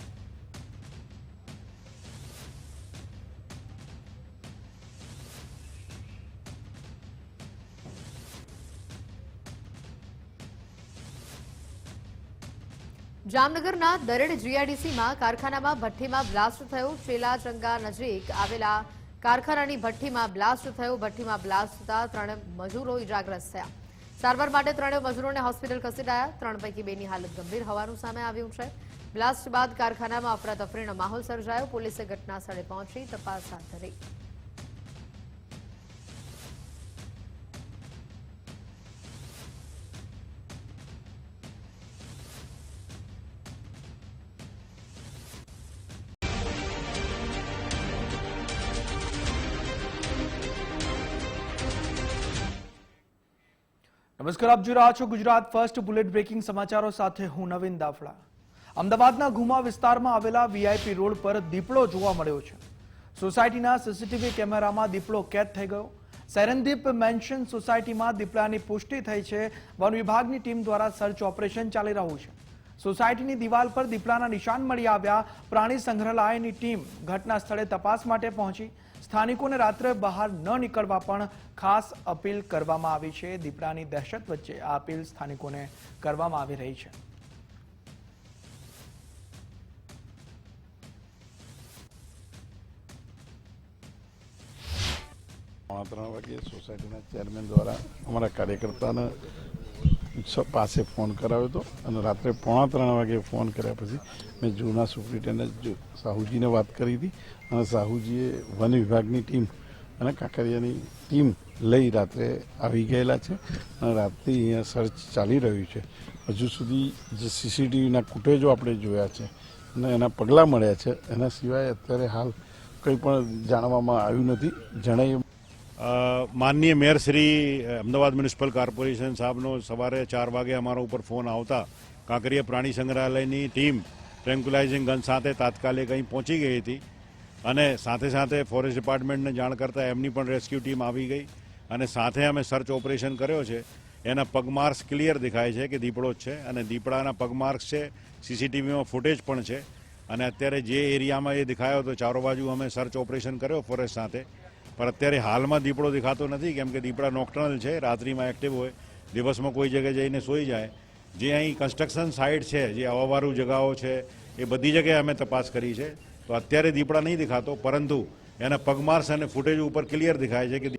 જામનગરના દરેડ જીઆઈડીસીમાં કારખાનામાં ભઠ્ઠીમાં બ્લાસ્ટ થયો. શેલાચંગા નજીક આવેલા કારખાનાની ભઠ્ઠીમાં બ્લાસ્ટ થયો. ભઠ્ઠીમાં બ્લાસ્ટ થતા 3 મજૂરો ઇજાગ્રસ્ત થયા. સારવાર માટે 3 મજૂરોને હોસ્પિટલ ખસેડાયા. 3 પૈકી 2ની હાલત ગંભીર હોવાનું સામે આવ્યું છે. બ્લાસ્ટ બાદ કારખાનામાં અફરાતફરીનો માહોલ સર્જાયો. પોલીસે ઘટના સ્થળે પહોંચી તપાસ હાથ ધરી. નમસ્કાર, આપ જોઈ રહ્યા છો ગુજરાત ફર્સ્ટ બુલેટ બ્રેકિંગ સમાચારો સાથે હું નવીન દાફડા. અમદાવાદના ઘુમા વિસ્તારમાં આવેલા વીઆઈપી રોડ પર દીપડો જોવા મળ્યો છે. સોસાયટીના સીસીટીવી કેમેરામાં દીપડો કેદ થઈ ગયો. સેરેનદીપ મેન્શન સોસાયટીમાં દીપડાની પુષ્ટિ થઈ છે. વન વિભાગની ટીમ દ્વારા સર્ચ ઓપરેશન ચાલી રહ્યું છે. સોસાયટીની દિવાલ પર દીપડાના નિશાન મળી આવ્યા. પ્રાણી સંગ્રહાલયની ટીમ ઘટના સ્થળે તપાસ માટે પહોંચી. સ્થાનિકોને રાત્રે બહાર ન નીકળવા પણ ખાસ અપીલ કરવામાં આવી છે. દીપડાની દહેશત વચ્ચે આ અપીલ સ્થાનિકોને કરવામાં આવી રહી છે. પોણા 3 વાગે સોસાયટીના ચેરમેન દ્વારા અમારા કાર્યકર્તાને પાસે ફોન કરાવ્યો હતો અને રાત્રે પોણા 3 વાગે ફોન કર્યા પછી મેં જૂના સુપ્રિન્ટેન્ડન્ટ સાહુજીને વાત કરી હતી અને સાહુજીએ વન વિભાગની ટીમ અને કાંકરિયાની ટીમ લઈ રાત્રે આવી ગયેલા છે અને રાતથી અહીંયા સર્ચ ચાલી રહ્યું છે. હજુ સુધી જે સીસીટીવીના ફૂટેજો આપણે જોયા છે અને એના પગલાં મળ્યા છે, એના સિવાય અત્યારે હાલ કંઈ પણ જાણવામાં આવ્યું નથી. જણાય માનનીય mayor Shri Ahmedabad municipal corporation સાહેબનો સવારે 4 વાગે અમારા ઉપર ફોન આવતા કાંકરિયા પ્રાણી સંગ્રહાલયની ટીમ ટ્રેન્ક્યુલાઇઝિંગ ગન સાથે તાત્કાલિક અહીં પહોંચી ગઈ હતી અને સાથે સાથે ફોરેસ્ટ ડિપાર્ટમેન્ટને જાણ કરતાં એમની પણ રેસ્ક્યુ ટીમ આવી ગઈ અને સાથે અમે સર્ચ ઓપરેશન કર્યો છે. એના પગમાર્ક્સ ક્લિયર દેખાય છે કે દીપડો જ છે અને દીપડાના પગમાર્ક્સ છે. સીસીટીવીમાં ફૂટેજ પણ છે અને અત્યારે જે એરિયામાં એ દેખાયો તો ચારો બાજુ અમે સર્ચ ઓપરેશન કર્યો ફોરેસ્ટ સાથે, પણ અત્યારે હાલમાં દીપડો દેખાતો નથી કેમ કે દીપડા નોક્ટર્નલ છે, રાત્રિમાં એક્ટિવ હોય, દિવસમાં કોઈ જગ્યાએ જઈને સૂઈ જાય. જે અહીં કન્સ્ટ્રક્શન સાઇટ છે, જે આવાવાળું જગાઓ છે, એ બધી જગ્યાએ અમે તપાસ કરી છે. તો અત્યારે દીપડા નહીં દેખાતો, પરંતુ એના પગમાર્ક્સ અને ફૂટેજ ઉપર ક્લિયર દેખાય છે કે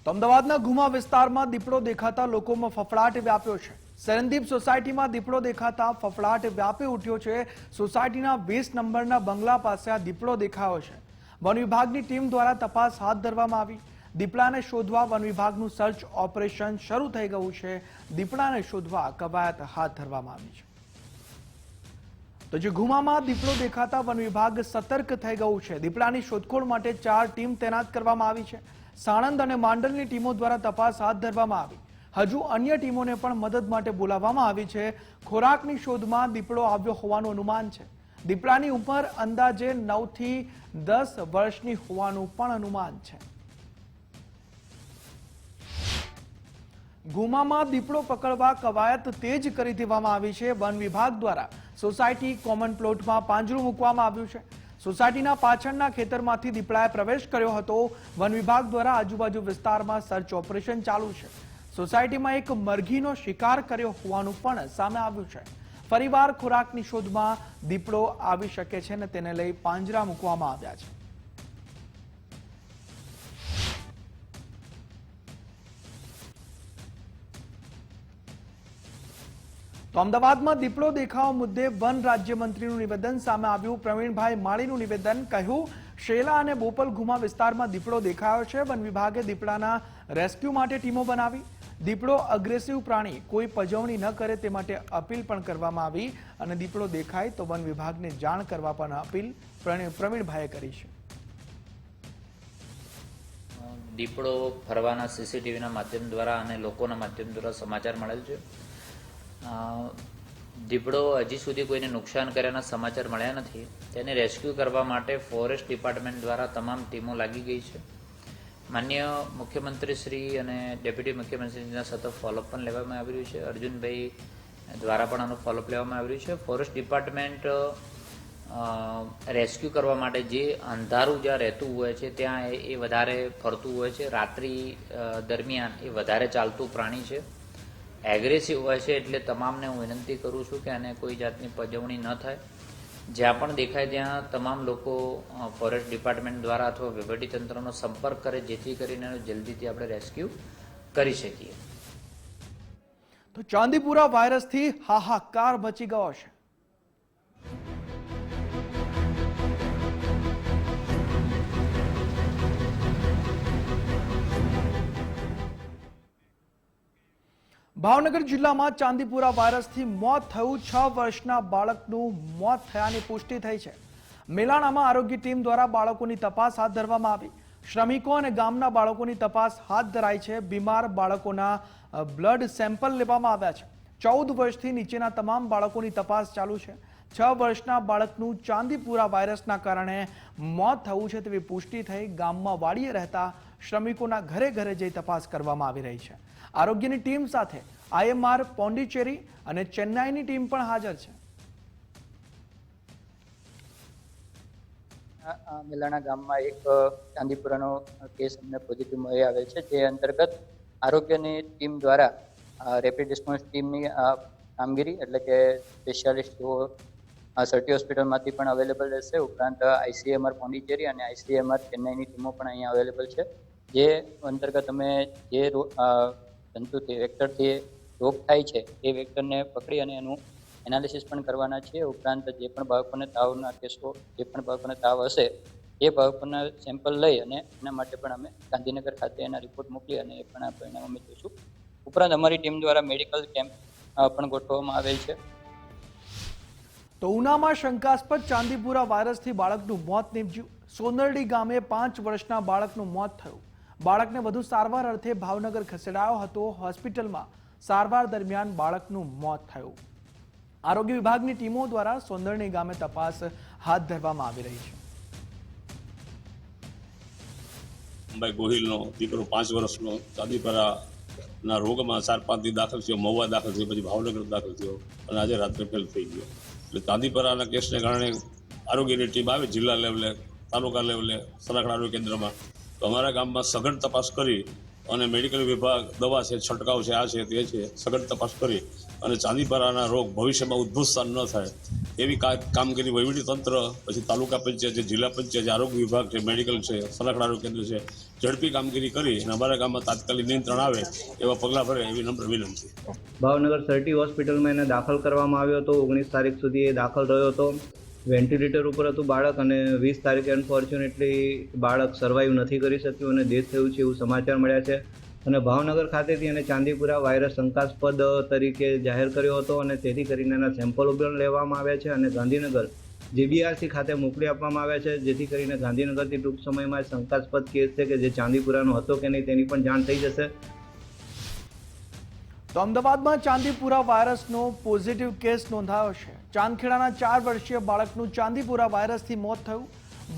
અમદાવાદના ઘુમા વિસ્તારમાં દીપડો દેખાતા લોકોમાં ફફડાટ વ્યાપ્યો છે. સેરેનદીપ સોસાયટીમાં દીપડો દેખાતા ફફડાટ વ્યાપી ઉઠ્યો છે. સોસાયટીના 20 નંબરના બંગલા પાસે આ દીપડો દેખાયો છે. વન વિભાગની ટીમ દ્વારા તપાસ હાથ ધરવામાં આવી. દીપડાને શોધવા વન વિભાગનું સર્ચ ઓપરેશન શરૂ થઈ ગયું છે. દીપડાને શોધવા કવાયત હાથ ધરવામાં આવી છે. તો જે ઘુમામાં દીપડો દેખાતા વન વિભાગ સતર્ક થઈ ગયું છે. દીપડાની શોધખોળ માટે 4 ટીમ તૈનાત કરવામાં આવી છે. સાણંદ અને માંડલની ટીમો દ્વારા તપાસ હાથ ધરવામાં આવી. હજુ અન્ય ટીમોને પણ મદદ માટે બોલાવવામાં આવી છે. ખોરાકની શોધમાં દીપડો આવ્યો હોવાનું અનુમાન છે. દીપડાની ઉંમર અંદાજે 9 થી 10 વર્ષની હોવાનું પણ અનુમાન છે. ઘુમામાં દીપડો પકડવા કવાયત તેજ કરી દેવામાં આવી છે. વન વિભાગ દ્વારા સોસાયટી કોમન પ્લોટમાં પાંજરું મૂકવામાં આવ્યું છે. સોસાયટીના પાછળના ખેતરમાંથી દીપડાએ પ્રવેશ કર્યો હતો. વન વિભાગ દ્વારા આજુબાજુ વિસ્તારમાં સર્ચ ઓપરેશન ચાલુ છે. સોસાયટીમાં એક મરઘીનો શિકાર કર્યો હોવાનું પણ સામે આવ્યું છે. ફરીવાર ખોરાકની શોધમાં દીપડો આવી શકે છે અને તેને લઈ પાંજરા મૂકવામાં આવ્યા છે. તો અમદાવાદમાં દીપડો દેખાવા મુદ્દે વન રાજ્યમંત્રીનું નિવેદન સામે આવ્યું. પ્રવીણભાઈ માળીનું નિવેદન કહ્યું, શેલા અને બોપલ ઘુમા વિસ્તારમાં દીપડો દેખાયો છે. વન વિભાગે દીપડાના રેસ્ક્યુ માટે ટીમો બનાવી. દીપડો અગ્રેસિવ પ્રાણી, કોઈ પજવણી ન કરે તે માટે અપીલ પણ કરવામાં આવી અને દીપડો દેખાય તો વન વિભાગને જાણ કરવા પણ અપીલ પ્રવીણભાઈએ કરી છે. દીપડો ફરવાના સીસીટીવીના માધ્યમ દ્વારા અને લોકોના માધ્યમ દ્વારા સમાચાર મળેલ છે. દીપડો હજી સુધી કોઈને નુકસાન કર્યાના સમાચાર મળ્યા નથી. તેને રેસ્ક્યુ કરવા માટે ફોરેસ્ટ ડિપાર્ટમેન્ટ દ્વારા તમામ ટીમો લાગી ગઈ છે. માન્ય મુખ્યમંત્રી શ્રી અને ડેપ્યુટી મુખ્યમંત્રીના સતત ફોલોઅપ પણ લેવામાં આવી રહ્યું છે. અર્જુનભાઈ દ્વારા પણ આનું ફોલોઅપ લેવામાં આવી રહ્યું છે. ફોરેસ્ટ ડિપાર્ટમેન્ટ રેસ્ક્યુ કરવા માટે જે અંધારું જ્યાં રહેતું હોય છે ત્યાં એ વધારે ફરતું હોય છે. રાત્રિ દરમિયાન એ વધારે ચાલતું પ્રાણી છે, એગ્રેસિવ હોય છે. એટલે તમામને હું વિનંતી કરું છું કે આને કોઈ જાતની પજવણી ન થાય. જ્યાં પણ દેખાય ત્યાં તમામ લોકો ફોરેસ્ટ ડિપાર્ટમેન્ટ દ્વારા અથવા વહીવટીતંત્રનો સંપર્ક કરે, જેથી કરીને જલ્દીથી આપણે રેસ્ક્યુ કરી શકીએ. તો ચાંદીપુરા વાયરસથી હાહાકાર મચી ગયો છે. ભાવનગર જિલ્લામાં ચાંદીપુરા વાયરસથી મોત થયું. 6 વર્ષના બાળકનું મોત થયાની પુષ્ટિ થઈ છે. મેલાણામાં આરોગ્ય ટીમ દ્વારા બાળકોની તપાસ હાથ ધરવામાં આવી. શ્રમિકો અને ગામના બાળકોની તપાસ હાથ ધરાઈ છે. બીમાર બાળકોના બ્લડ સેમ્પલ લેવામાં આવ્યા છે. 14 વર્ષથી નીચેના તમામ બાળકોની તપાસ ચાલુ છે. 6 વર્ષના બાળકનું ચાંદીપુરા વાયરસના કારણે મોત થયું છે તેવી પુષ્ટિ થઈ. ગામમાં વાડીએ રહેતા શ્રમિકોના ઘરે ઘરે જઈ તપાસ કરવામાં આવી રહી છે. આરોગ્યની ટીમ સાથે IMR, પોંડિચેરી અને ચેન્નાઈની ટીમ પણ હાજર છે. મેલાણા ગામમાં એક ચાંદીપુરાનો કેસ અમને પોઝિટિવ મળી આવે છે. જે અંતર્ગત આરોગ્યની ટીમ દ્વારા રેપિડ રિસ્પોન્સ ટીમની કામગીરી એટલે કે સ્પેશિયાલિસ્ટો સર્ટી હોસ્પિટલમાંથી પણ અવેલેબલ રહેશે. ઉપરાંત ICMR પોંડિચેરી અને ICMR ચેન્નાઈની ટીમો પણ અહીંયા અવેલેબલ છે. જે અંતર્ગત અમે જે જંતુથી વેક્ટરથી રોગ થાય છે એ વેક્ટરને પકડી અને એનું એનાલિસિસ પણ કરવાના છીએ. ઉપરાંત જે પણ બાળકોને તાવના કેસો, જે પણ બાળકોને તાવ હશે એ બાળકોના સેમ્પલ લઈ અને એના માટે પણ અમે ગાંધીનગર ખાતે એના રિપોર્ટ મોકલી અને એ પણ પરિણામ અમે જોઈશું. ઉપરાંત અમારી ટીમ દ્વારા મેડિકલ કેમ્પ પણ ગોઠવવામાં આવેલ છે. તો ઉનામાં શંકાસ્પદ ચાંદીપુરા વાયરસથી બાળકનું મોત નીપજ્યું. સોનરડી ગામે 5 વર્ષના બાળકનું મોત થયું. બાળકને વધુ સારવાર અર્થે ભાવનગર ખસેડાયો હતો. હોસ્પિટલમાં સારવાર દરમિયાન બાળકનું મોત થયું. આરોગ્ય વિભાગની ટીમો દ્વારા સોંદરણી ગામે તપાસ હાથ ધરવામાં આવી રહી છે. ભાઈ ગોહિલનો દીકરો 5 વર્ષનો ચાંદીપુરાના રોગમાં 4-5 દી દાખલ થયો, મહુવા દાખલ થયો, પછી ભાવનગર દાખલ થયો અને આજે રાત્રે ફેલ થઈ ગયો. એટલે ચાંદીપુરાના કેસને કારણે આરોગ્યની ટીમ આવે જિલ્લા લેવલે, તાલુકા લેવલે, સલાખડા આરોગ્ય કેન્દ્રમાં. તો અમારા ગામમાં સઘન તપાસ કરી અને મેડિકલ વિભાગ, દવા છે, છંટકાવ છે, આ છે, તે છે, સઘન તપાસ કરી અને ચાંદીપુરાના રોગ ભવિષ્યમાં ઉદ્ભવસ્થાન ન થાય એવી કામગીરી વહીવટી તંત્ર, પછી તાલુકા પંચાયત છે, જિલ્લા પંચાયત છે, આરોગ્ય વિભાગ છે, મેડિકલ છે, સલાખડા આરોગ્ય કેન્દ્ર છે, ઝડપી કામગીરી કરી અને અમારા ગામમાં તાત્કાલિક નિયંત્રણ આવે એવા પગલાં ભરે એવી નમ્ર વિનંતી. ભાવનગર સર્ટી હોસ્પિટલમાં એને દાખલ કરવામાં આવ્યો હતો. 19 તારીખ સુધી એ દાખલ રહ્યો હતો. વેન્ટિલેટર ઉપર હતું બાળક અને 20 તારીખે અનફોર્ચ્યુનેટલી બાળક સર્વાઈવ નથી કરી શક્યું અને ડેથ થયું છે એવું સમાચાર મળ્યા છે. અને ભાવનગર ખાતેથી એને ચાંદીપુરા વાયરસ શંકાસ્પદ તરીકે જાહેર કર્યો હતો અને તેથી કરીને એના સેમ્પલો પણ લેવામાં આવ્યા છે અને ગાંધીનગર JBRC ખાતે મોકલી આપવામાં આવ્યા છે, જેથી કરીને ગાંધીનગરથી ટૂંક સમયમાં શંકાસ્પદ કેસ છે કે જે ચાંદીપુરાનો હતો કે નહીં તેની પણ જાણ થઈ જશે. તો અમદાવાદમાં ચાંદીપુરા વાયરસનો પોઝિટિવ કેસ નોંધાયો છે. ચાંદખેડાના 4 વર્ષીય બાળકનું ચાંદીપુરા વાયરસથી મોત થયું.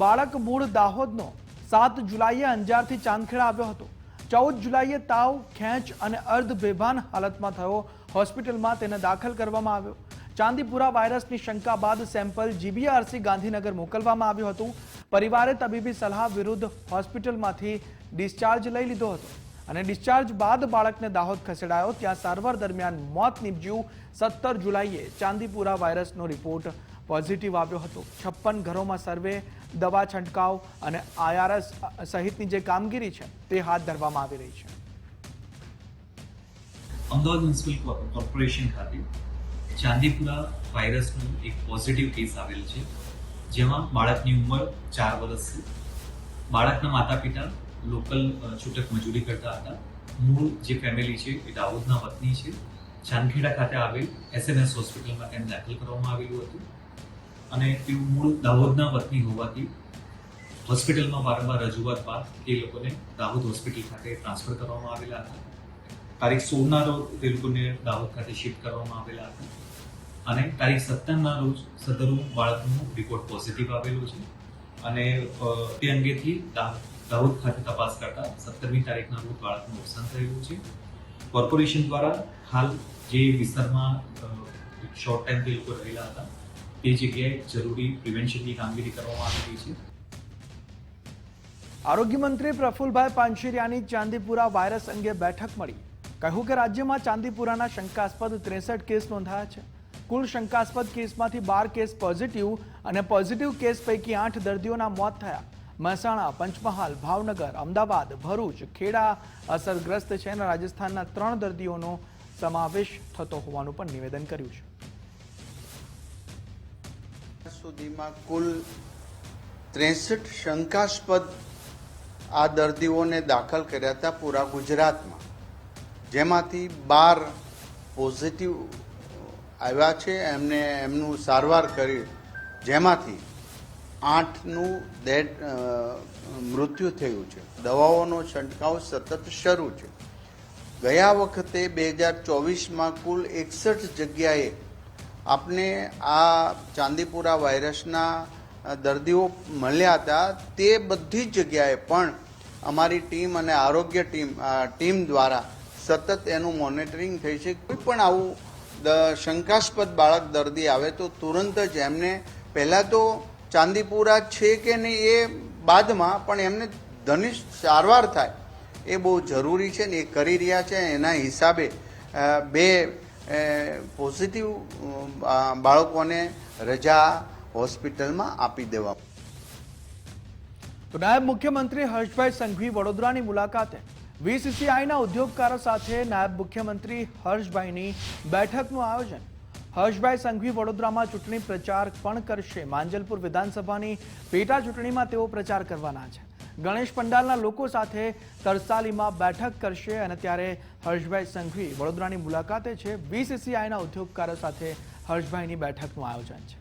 બાળક મૂળ દાહોદનો 7 જુલાઈએ અંજારથી ચાંદખેડા આવ્યો હતો. 14 જુલાઈએ તાવ, ખેંચ અને અર્ધ બેભાન હાલતમાં થયો. હોસ્પિટલમાં તેને દાખલ કરવામાં આવ્યો. ચાંદીપુરા વાયરસની શંકા બાદ સેમ્પલ GBRC ગાંધીનગર મોકલવામાં આવ્યું હતું. પરિવારે તબીબી સલાહ વિરુદ્ધ હોસ્પિટલમાંથી ડિસ્ચાર્જ લઈ લીધો હતો અને ડિસ્ચાર્જ બાદ બાળકને દાહોદ ખસેડાયો. ત્યાં સારવાર દરમિયાન મોત નીપજ્યું. 17 જુલાઈએ ચાંદીપુરા વાયરસનો રિપોર્ટ પોઝિટિવ આવ્યો હતો. 56 ઘરોમાં સર્વે, દવા છંટકાવ અને IRS સહિતની જે કામગીરી છે તે હાથ ધરવામાં આવી રહી છે. અમદાવાદ મ્યુનિસિપલ કોર્પોરેશન ખાતે ચાંદીપુરા વાયરસનું એક પોઝિટિવ કેસ આવેલ છે, જેમાં બાળકની ઉંમર 4 વર્ષ છે. બાળકના માતા પિતા લોકલ છૂટક મજૂરી કરતા હતા. મૂળ જે ફેમિલી છે એ દાહોદના વતની છે. ચાંદખેડા ખાતે આવેલ SMS હોસ્પિટલમાં તેને દાખલ કરવામાં આવેલું હતું અને તેઓ મૂળ દાહોદના વતની હોવાથી હોસ્પિટલમાં વારંવાર રજૂઆત બાદ એ લોકોને દાહોદ હોસ્પિટલ ખાતે ટ્રાન્સફર કરવામાં આવેલા હતા. તારીખ 16ના રોજ તે લોકોને દાહોદ ખાતે શિફ્ટ કરવામાં આવેલા હતા. અને તારીખ 17ના રોજ સદરુ બાળકનું રિપોર્ટ પોઝિટિવ આવેલો છે અને તે અંગેથી દાહોદ ખાતે તપાસ કરતા 17મી તારીખના રોજ બાળકનું અવસાન થયેલું છે. કોર્પોરેશન દ્વારા હાલ જે વિસ્તારમાં શોર્ટ ટાઈમ તે લોકો રહેલા હતા તે જગ્યાએ જરૂરી પ્રિવેન્શનની કામગીરી કરવામાં આવી રહી છે. આરોગ્ય મંત્રી પ્રફુલભાઈ પાનશેરિયાની ચાંદીપુરા વાયરસ અંગે બેઠક મળી. કહ્યું કે રાજ્યમાં ચાંદીપુરાના શંકાસ્પદ 63 કેસ નોંધાયા છે. કુલ શંકાસ્પદ કેસમાંથી 12 કેસ પોઝિટિવ અને પોઝિટિવ કેસ પૈકી 8 દર્દીઓના મોત થયા. મહેસાણા, પંચમહાલ, ભાવનગર, અમદાવાદ, ભરૂચ, ખેડા અસરગ્રસ્ત છે અને રાજસ્થાનના 3 દર્દીઓનો સમાવેશ થતો હોવાનું પણ નિવેદન કર્યું છે. સુધીમાં કુલ 63 શંકાસ્પદ આ દર્દીઓને દાખલ કર્યા હતા પૂરા ગુજરાતમાં, જેમાંથી 12 પોઝિટિવ આવ્યા છે. એમનું સારવાર કરી, જેમાંથી 8નું મૃત્યુ થયું છે. દવાઓનો છંટકાવ સતત શરૂ છે. ગયા વખતે 2024માં કુલ 61 જગ્યાએ આપને આ ચાંદીપુરા વાયરસના દર્દીઓ મળ્યા હતા. તે બધી જ જગ્યાએ પણ અમારી ટીમ અને આરોગ્ય ટીમ દ્વારા સતત એનું મોનિટરિંગ થઈ છે. કોઈ પણ આવું શંકાસ્પદ બાળક દર્દી આવે તો તુરંત જ એમને પહેલાં તો ચાંદીપુરા છે કે નહીં એ બાદમાં પણ એમને ઘનિષ્ઠ સારવાર થાય એ બહુ જરૂરી છે ને એ કરી રહ્યા છે. એના હિસાબે 2 પોઝિટિવ બાળકોને રજા હોસ્પિટલમાં આપી દેવા. તો નાયબ મુખ્યમંત્રી હર્ષભાઈ સંઘવી વડોદરાની મુલાકાતે. VCCIના ઉદ્યોગકારો સાથે નાયબ મુખ્યમંત્રી હર્ષભાઈની બેઠકનું આયોજન. હર્ષભાઈ સંઘવી વડોદરામાં ચૂંટણી પ્રચાર પણ કરશે. માંજલપુર વિધાનસભાની પેટા ચૂંટણીમાં તેઓ પ્રચાર કરવાના છે. ગણેશ પંડાલના લોકો સાથે તરસાલીમાં બેઠક કરશે અને ત્યારે હર્ષભાઈ સંઘવી વડોદરાની મુલાકાતે છે. VCCIના ઉદ્યોગકારો સાથે હર્ષભાઈની બેઠકનું આયોજન છે.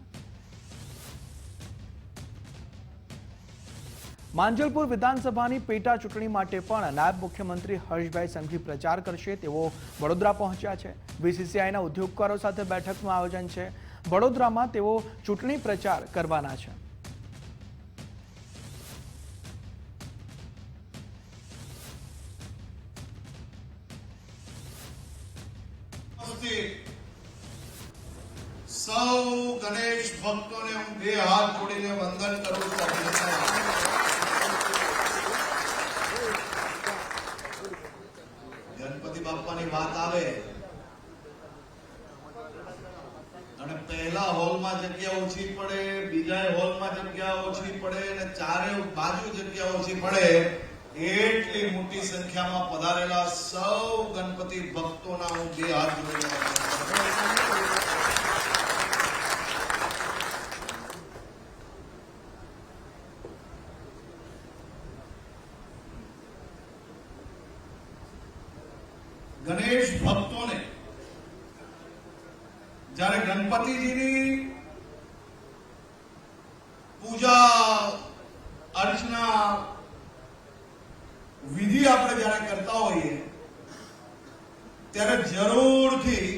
માંજલપુર વિધાનસભાની પેટા ચૂંટણી માટે પણ નાયબ મુખ્યમંત્રી હર્ષભાઈ સંઘવી પ્રચાર કરશે. તેઓ વડોદરા પહોંચ્યા છે. VCCIના ઉદ્યોગકારો સાથે બેઠકનું આયોજન છે. વડોદરામાં તેઓ ચૂંટણી પ્રચાર કરવાના છે. સૌ ગણેશ ભક્તોને હું 2 હાથ જોડીને વંદન કરું છું. ગણપતિ બાપ્પાની વાત આવે અને પહેલા હોલમાં જગ્યા ઓછી પડે, બીજા હોલમાં જગ્યા ઓછી પડે અને ચારે બાજુ જગ્યા ઓછી પડે, એટલી મોટી સંખ્યામાં પધારેલા સૌ ગણપતિ ભક્તોના હું 2 હાથ જોડીને વંદન કરું. ગણેશ ભક્તોને જ્યારે ગણપતિજીની પૂજા અર્ચના વિધિ આપણે જ્યારે કરતા હોઈએ ત્યારે જરૂરથી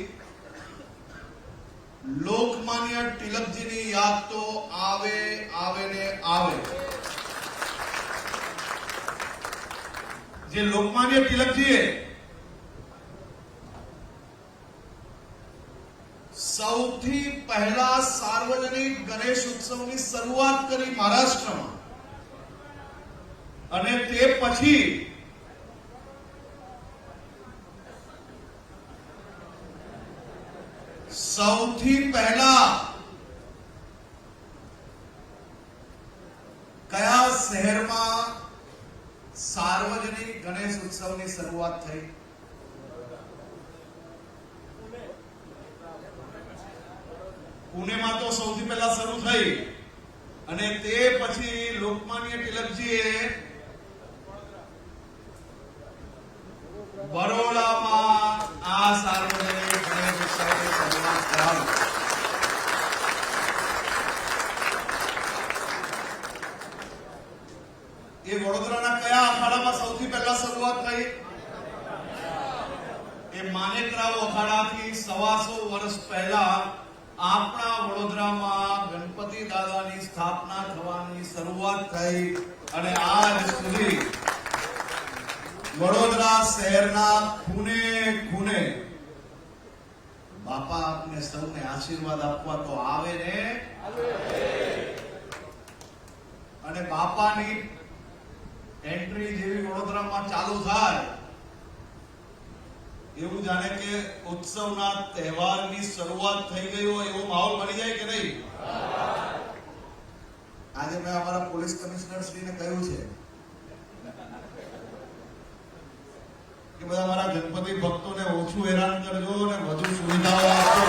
લોકમાન્ય તિલકજીની યાદ તો આવે ને આવે. જે લોકમાન્ય તિલકજીએ સૌથી પહેલા સાર્વજનિક ગણેશ ઉત્સવની શરૂઆત કરી મહારાષ્ટ્રમાં અને તે પછી સૌથી પહેલા કયા શહેરમાં સાર્વજનિક ગણેશ ઉત્સવની શરૂઆત થઈ? પુણેમાં તો સૌથી પહેલા શરૂ થઈ અને તે પછી લોકમાન્ય તિલકજીએ બરોડામાં આ સાર્વજનિક ગણેશ ઉત્સવની શરૂઆત કરાવી. એ વડોદરાના કયા અખાડામાં સૌથી પહેલા શરૂઆત થઈ? એ માનેકરાવ અખાડાથી 125 વર્ષ પહેલા આપણા વડોદરામાં ગણપતિ દાદાની સ્થાપના થવાની શરૂઆત થઈ અને આજ સુધી વડોદરા શહેરના ખૂણે ખૂણે બાપા આપને સૌને આશીર્વાદ આપવા તો આવે ને, અને બાપાની એન્ટ્રી જેવી વડોદરામાં ચાલુ થાય એવું જાણે કે ઉત્સવના તહેવારની શરૂઆત થઈ ગઈ હોય એવો માહોલ બની જાય કે નહીં? આજે મેં અમારા પોલીસ કમિશનર શ્રીને કહ્યું છે કે બધા મારા ગણપતિ ભક્તોને ઓછું હેરાન કરજો અને વધુ સુવિધાઓ આપજો.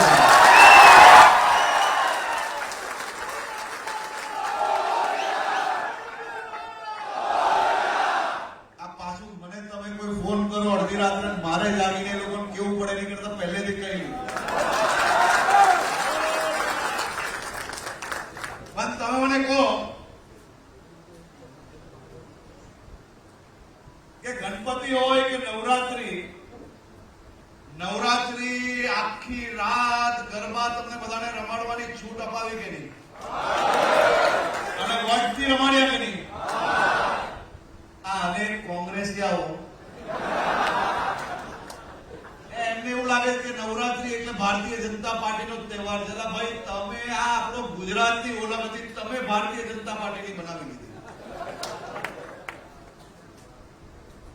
આ પાછું મને તમે કોઈ ફોન કરો અડધી રાત્રે મારે જાગીને એ લોકોને કેવું પડે નહીં કરતા પહેલેથી કહી લીધું. પણ તમે મને કહો કે ગણપતિ હોય કે નવરાત્રી આખી રાત ગરબા તમને બધાને રમાડવાની છૂટ અપાવી કે નહીં? અને વટથી રમાડ્યા કે નહીં? આ અનેક કોંગ્રેસિયાઓ એમને એવું લાગે કે નવરાત્રી એટલે ભારતીય જનતા પાર્ટીનો તહેવાર છે. ભાઈ તમે આ આપણો ગુજરાતની ઓળખ હતી, તમે ભારતીય જનતા પાર્ટીની બનાવી લીધી.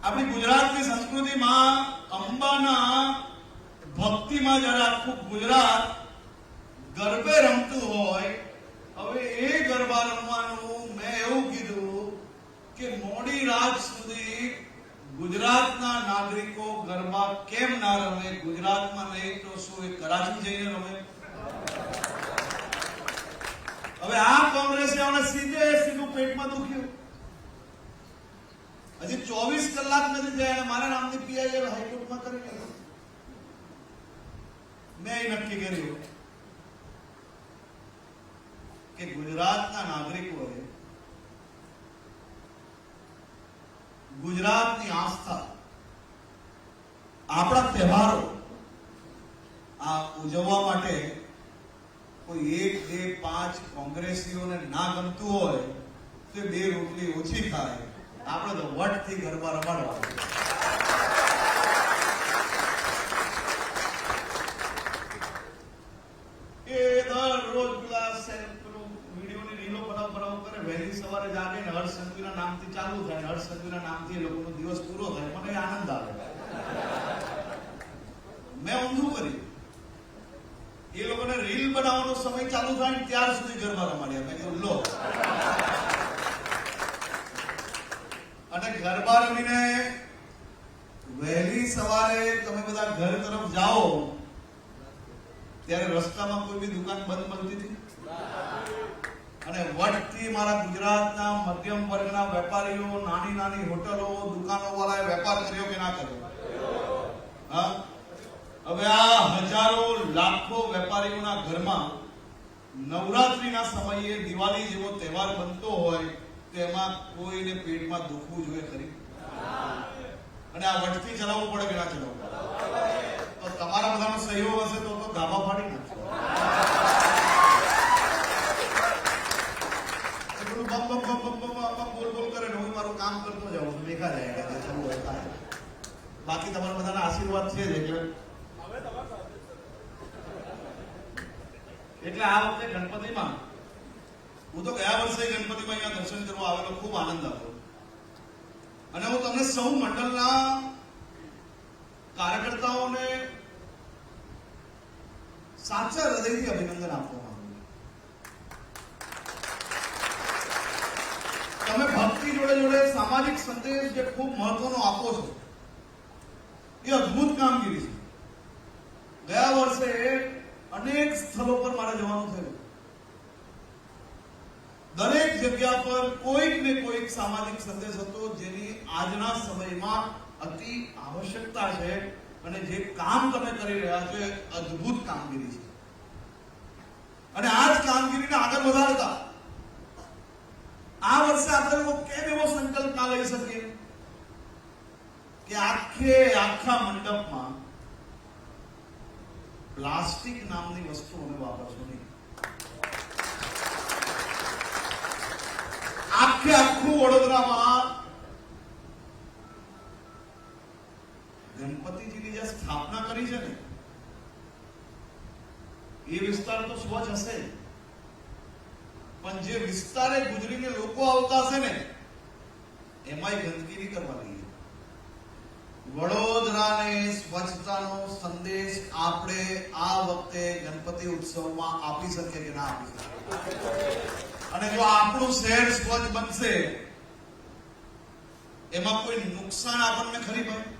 આપણી ગુજરાતની સંસ્કૃતિમાં અંબાના ભક્તિમાં જયારે આખું ગુજરાત ગરબે રમતું હોય, હવે એ ગરબા રમવાનું મેં એવું કીધું કે મોડી રાત સુધી ગુજરાતના નાગરિકો ગરબા કેમ ના રમે? ગુજરાતમાં નહીં તો શું એ કરાચી જઈને રમે? હવે આ કોંગ્રેસીઓને સીધું પેટમાં દુખ્યું. હજી 24 કલાક નથી થયા અને મારા નામની પીઆઈએ હાઈકોર્ટમાં કરી લીધું. મેં એ નક્કી કર્યું કે ગુજરાતના નાગરિકોએ ગુજરાતની આસ્થા, આપણા તહેવારો આ ઉજવવા માટે કોઈ 1, 2, 5 કોંગ્રેસીઓને ના ગમતું હોય તો 2 રોટલી ઓછી ખાય. આપણે તો વટથી ગરબા રમાડવા. એ દરરોજ પેલા વિડીયોની રીલો બનાવ કરે, વહેલી સવારે જાગે ને હર્ષ સંઘવીના નામથી ચાલુ થાય, હર્ષ સંઘવીના નામથી એ લોકોનો દિવસ પૂરો થાય. મને આનંદ આવે. મેં ઊંધું કર્યું. એ લોકોને રીલ બનાવવાનો સમય ચાલુ થાય ને ત્યાર સુધી ગરબા રમાડ્યા. મેં કીધું લો, અને ગરબા રમીને વહેલી સવારે તમે બધા ઘર તરફ જાઓ ત્યારે રસ્તામાં કોઈ બી દુકાન બંધ મળતી હતી? અને વટથી મારા ગુજરાતના મધ્યમ વર્ગના વેપારીઓ, નાની નાની હોટલો, દુકાનો વાળાએ વેપાર કર્યો કે ના કર્યો? હા, હવે આ હજારો લાખો વેપારીઓના ઘરમાં નવરાત્રીના સમયે દિવાળી જેવો તહેવાર બનતો હોય તેમાં કોઈને પેટમાં દુખવું જોઈએ ખરી? અને આ વટથી ચલાવવું પડે કે ના ચલાવવું પડે? તો તમારા બધાનો સહયોગ હશે તો ગાભા ફાડી નાખશે. એટલું બમ બમ બમ બમ બમ બોલ બોલ કરે ને હું મારું કામ કરતો જાઉં છું, દેખા જાય કે થવું હોય થાય. બાકી તમારા બધાના આશીર્વાદ છે જ. એટલે આ વખતે ગણપતિમાં હું તો ગયા વર્ષે ગણપતિમાં અહીંયા દર્શન કરવા આવેલો, ખૂબ આનંદ આવ્યો. અને હું તમને સૌ મંડળના કાર્યકર્તાઓને સાચા હૃદયથી અભિનંદન આપવા માંગુ. તમે ભક્તિ જોડે જોડે સામાજિક સંદેશ જે ખૂબ મહત્વનો આપો છો એ અદભુત કામગીરી છે. ગયા વર્ષે અનેક સ્થળો પર મારે જવાનું થયું. દરેક જગ્યા પર કોઈક ને કોઈક સામાજિક સંદેશ હતો જેની આજના સમયમાં અતિ આવશ્યકતા છે. અને જે કામ તમે કરી રહ્યા છો એ અદભુત કામગીરી છે. અને આ જ કામગીરીને આગળ વધારતા આ વર્ષે આપણે લોકો કેમ એવો સંકલ્પ ના લઈ શકીએ કે આખા મંડપમાં પ્લાસ્ટિક નામની વસ્તુઓને વાપરશો નહીં. આખું વડોદરામાં ગણપતિજીની જે સ્થાપના કરી છે ને, એ વિસ્તાર તો સ્વચ્છ હશે, પણ જે વિસ્તારે ગુજરીને લોકો આવતા હશે ને, એમાંય ગંદકી નહીં કરવાની. વડોદરાને સ્વચ્છતાનો સંદેશ આપણે આ વખતે ગણપતિ ઉત્સવમાં આપી શકીએ કે ના આપી શકીએ? અને જો આપણું શહેર સ્વચ્છ બનશે, એમાં કોઈ નુકસાન આપણને ખરી ભાઈ?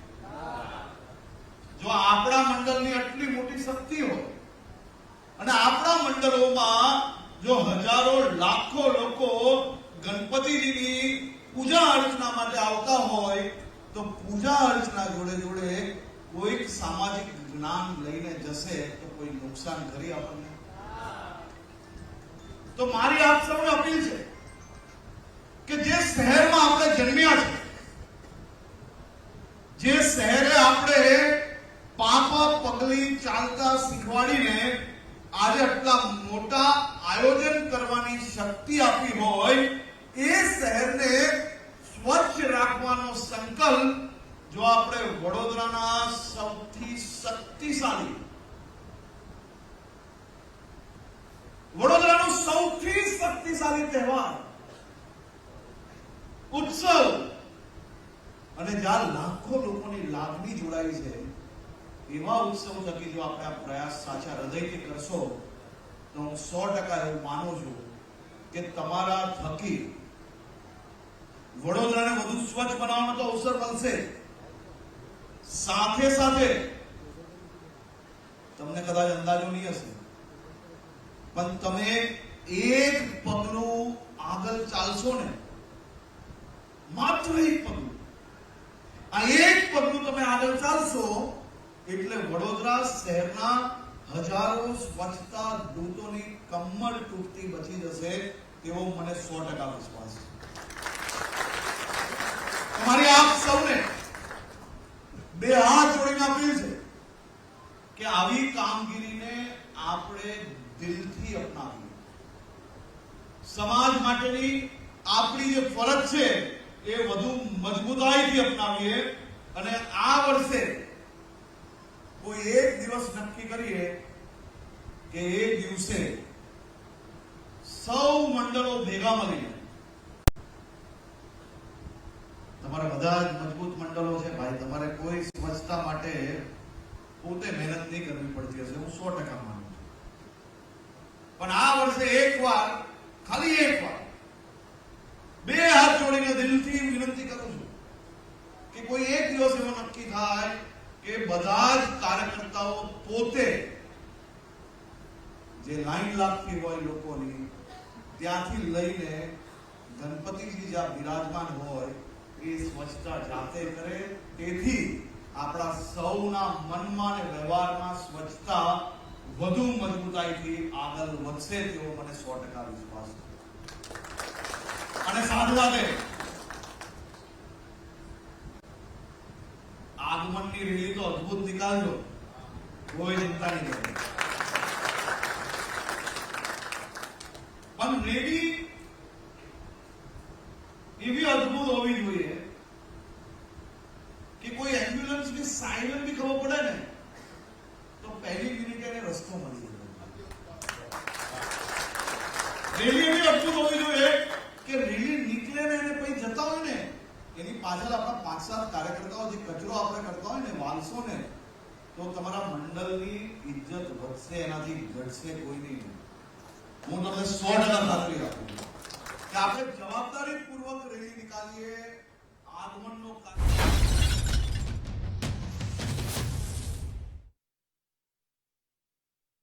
જો આપણા મંડળની આટલી મોટી શક્તિ હોય અને આપણા મંડળોમાં જો હજારો લાખો લોકો ગણપતિજીની પૂજા અર્ચના માટે આવતા હોય, તો પૂજા અર્ચના જોડે જોડે કોઈક સામાજિક જ્ઞાન લઈને જશે તો કોઈ નુકસાન કરી આપણને? તો મારી આપ સૌને અપીલ છે કે જે શહેરમાં આપણે જન્મ્યા છે, જે શહેરે આપણે પાપા પગલી ચાલતા શીખવાડીને આજે આટલા મોટા આયોજન કરવાની શક્તિ આપી હોય, એ શહેરને સ્વચ્છ રાખવાનો સંકલ્પ જો આપણે વડોદરાના સૌથી શક્તિશાળી, વડોદરાનો સૌથી શક્તિશાળી તહેવાર ઉત્સવ, અને જ્યાં લાખો લોકોની લાગણી જોડાઈ છે, એવા ઉત્સવ થકી જો આપણે આ પ્રયાસ સાચા હૃદયથી કરશો, તો હું 100% એવું માનું છું કે તમારા થકી વડોદરાને વધુ સ્વચ્છ બનાવવાનો તો અવસર મળશે. સાથે સાથે તમને કદાચ અંદાજો નહીં હશે, પણ તમે એક પગલું આગળ ચાલશો ને, માત્ર એક પગલું, આ એક પગલું તમે આગળ ચાલશો એટલે વડોદરા શહેરના હજારો સ્વચ્છતા દૂતોની કમર તૂટતી બચી જશે, એવો મને 100% વિશ્વાસ છે. તમારી આપ સૌને બે હાથ જોડીને અપીલ છે કે આવી કામગીરીને આપણે દિલથી અપનાવીએ. સમાજ માટેની આપણી જે ફરજ છે એ વધુ મજબૂતાઈથી અપનાવીએ, અને આ વર્ષે કોઈ એક દિવસ નક્કી કરીએ કે એ દિવસે સૌ મંડળો ભેગા મળીને, તમારા બધા જ મજબૂત મંડળો છે ભાઈ, તમારે કોઈ સ્વચ્છતા માટે પોતે મહેનત નહીં કરવી પડતી હશે, હું 100% માનું છું. પણ આ વર્ષે એકવાર, ખાલી એકવાર બે હાથ જોડીને દિલથી વિનંતી કરું છું કે કોઈ એક દિવસ એવો નક્કી થાય કે બધા જ કાર્યકર્તાઓ પોતે જે લાઈન લાગતી હોય લોકોની, ત્યાંથી લઈને ગણપતિજી જ્યાં બિરાજમાન હોય એ સ્વચ્છતા જાતે કરે. તેથી આપણા સૌના મનમાં અને વ્યવહારમાં સ્વચ્છતા વધુ મજબૂતાઈથી આગળ વધશે, તેવો મને 100% વિશ્વાસ છે. અને સાથે આગમનની રેલી તો અદભુત નીકાળજો, કોઈ ચિંતા નહીં કરવાની. પણ રેલી એવી અદભુત હોવી જોઈએ કે કોઈ એમ્બ્યુલન્સની સાયરન બી ખબર પડે ને તો પહેલી મિનિટે એને રસ્તો મળી જાય. રેલી એવી અદભુત હોવી જોઈએ કે રેલી નીકળે ને એને પછી જતા હોય ને, એની પાછળ આપણા 5-7 કાર્યકર્તાઓ જે કચરો આપણે કરતા હોય ને, વાલસો ને, તો તમારા મંડળની ઇજ્જત વધશે, એનાથી ઘટશે કોઈ નહીં. હું તમને 100% ખાતરી આપું છું કે આપણે જવાબદારીપૂર્વક રેલી નીકાળીએ. આગમનનો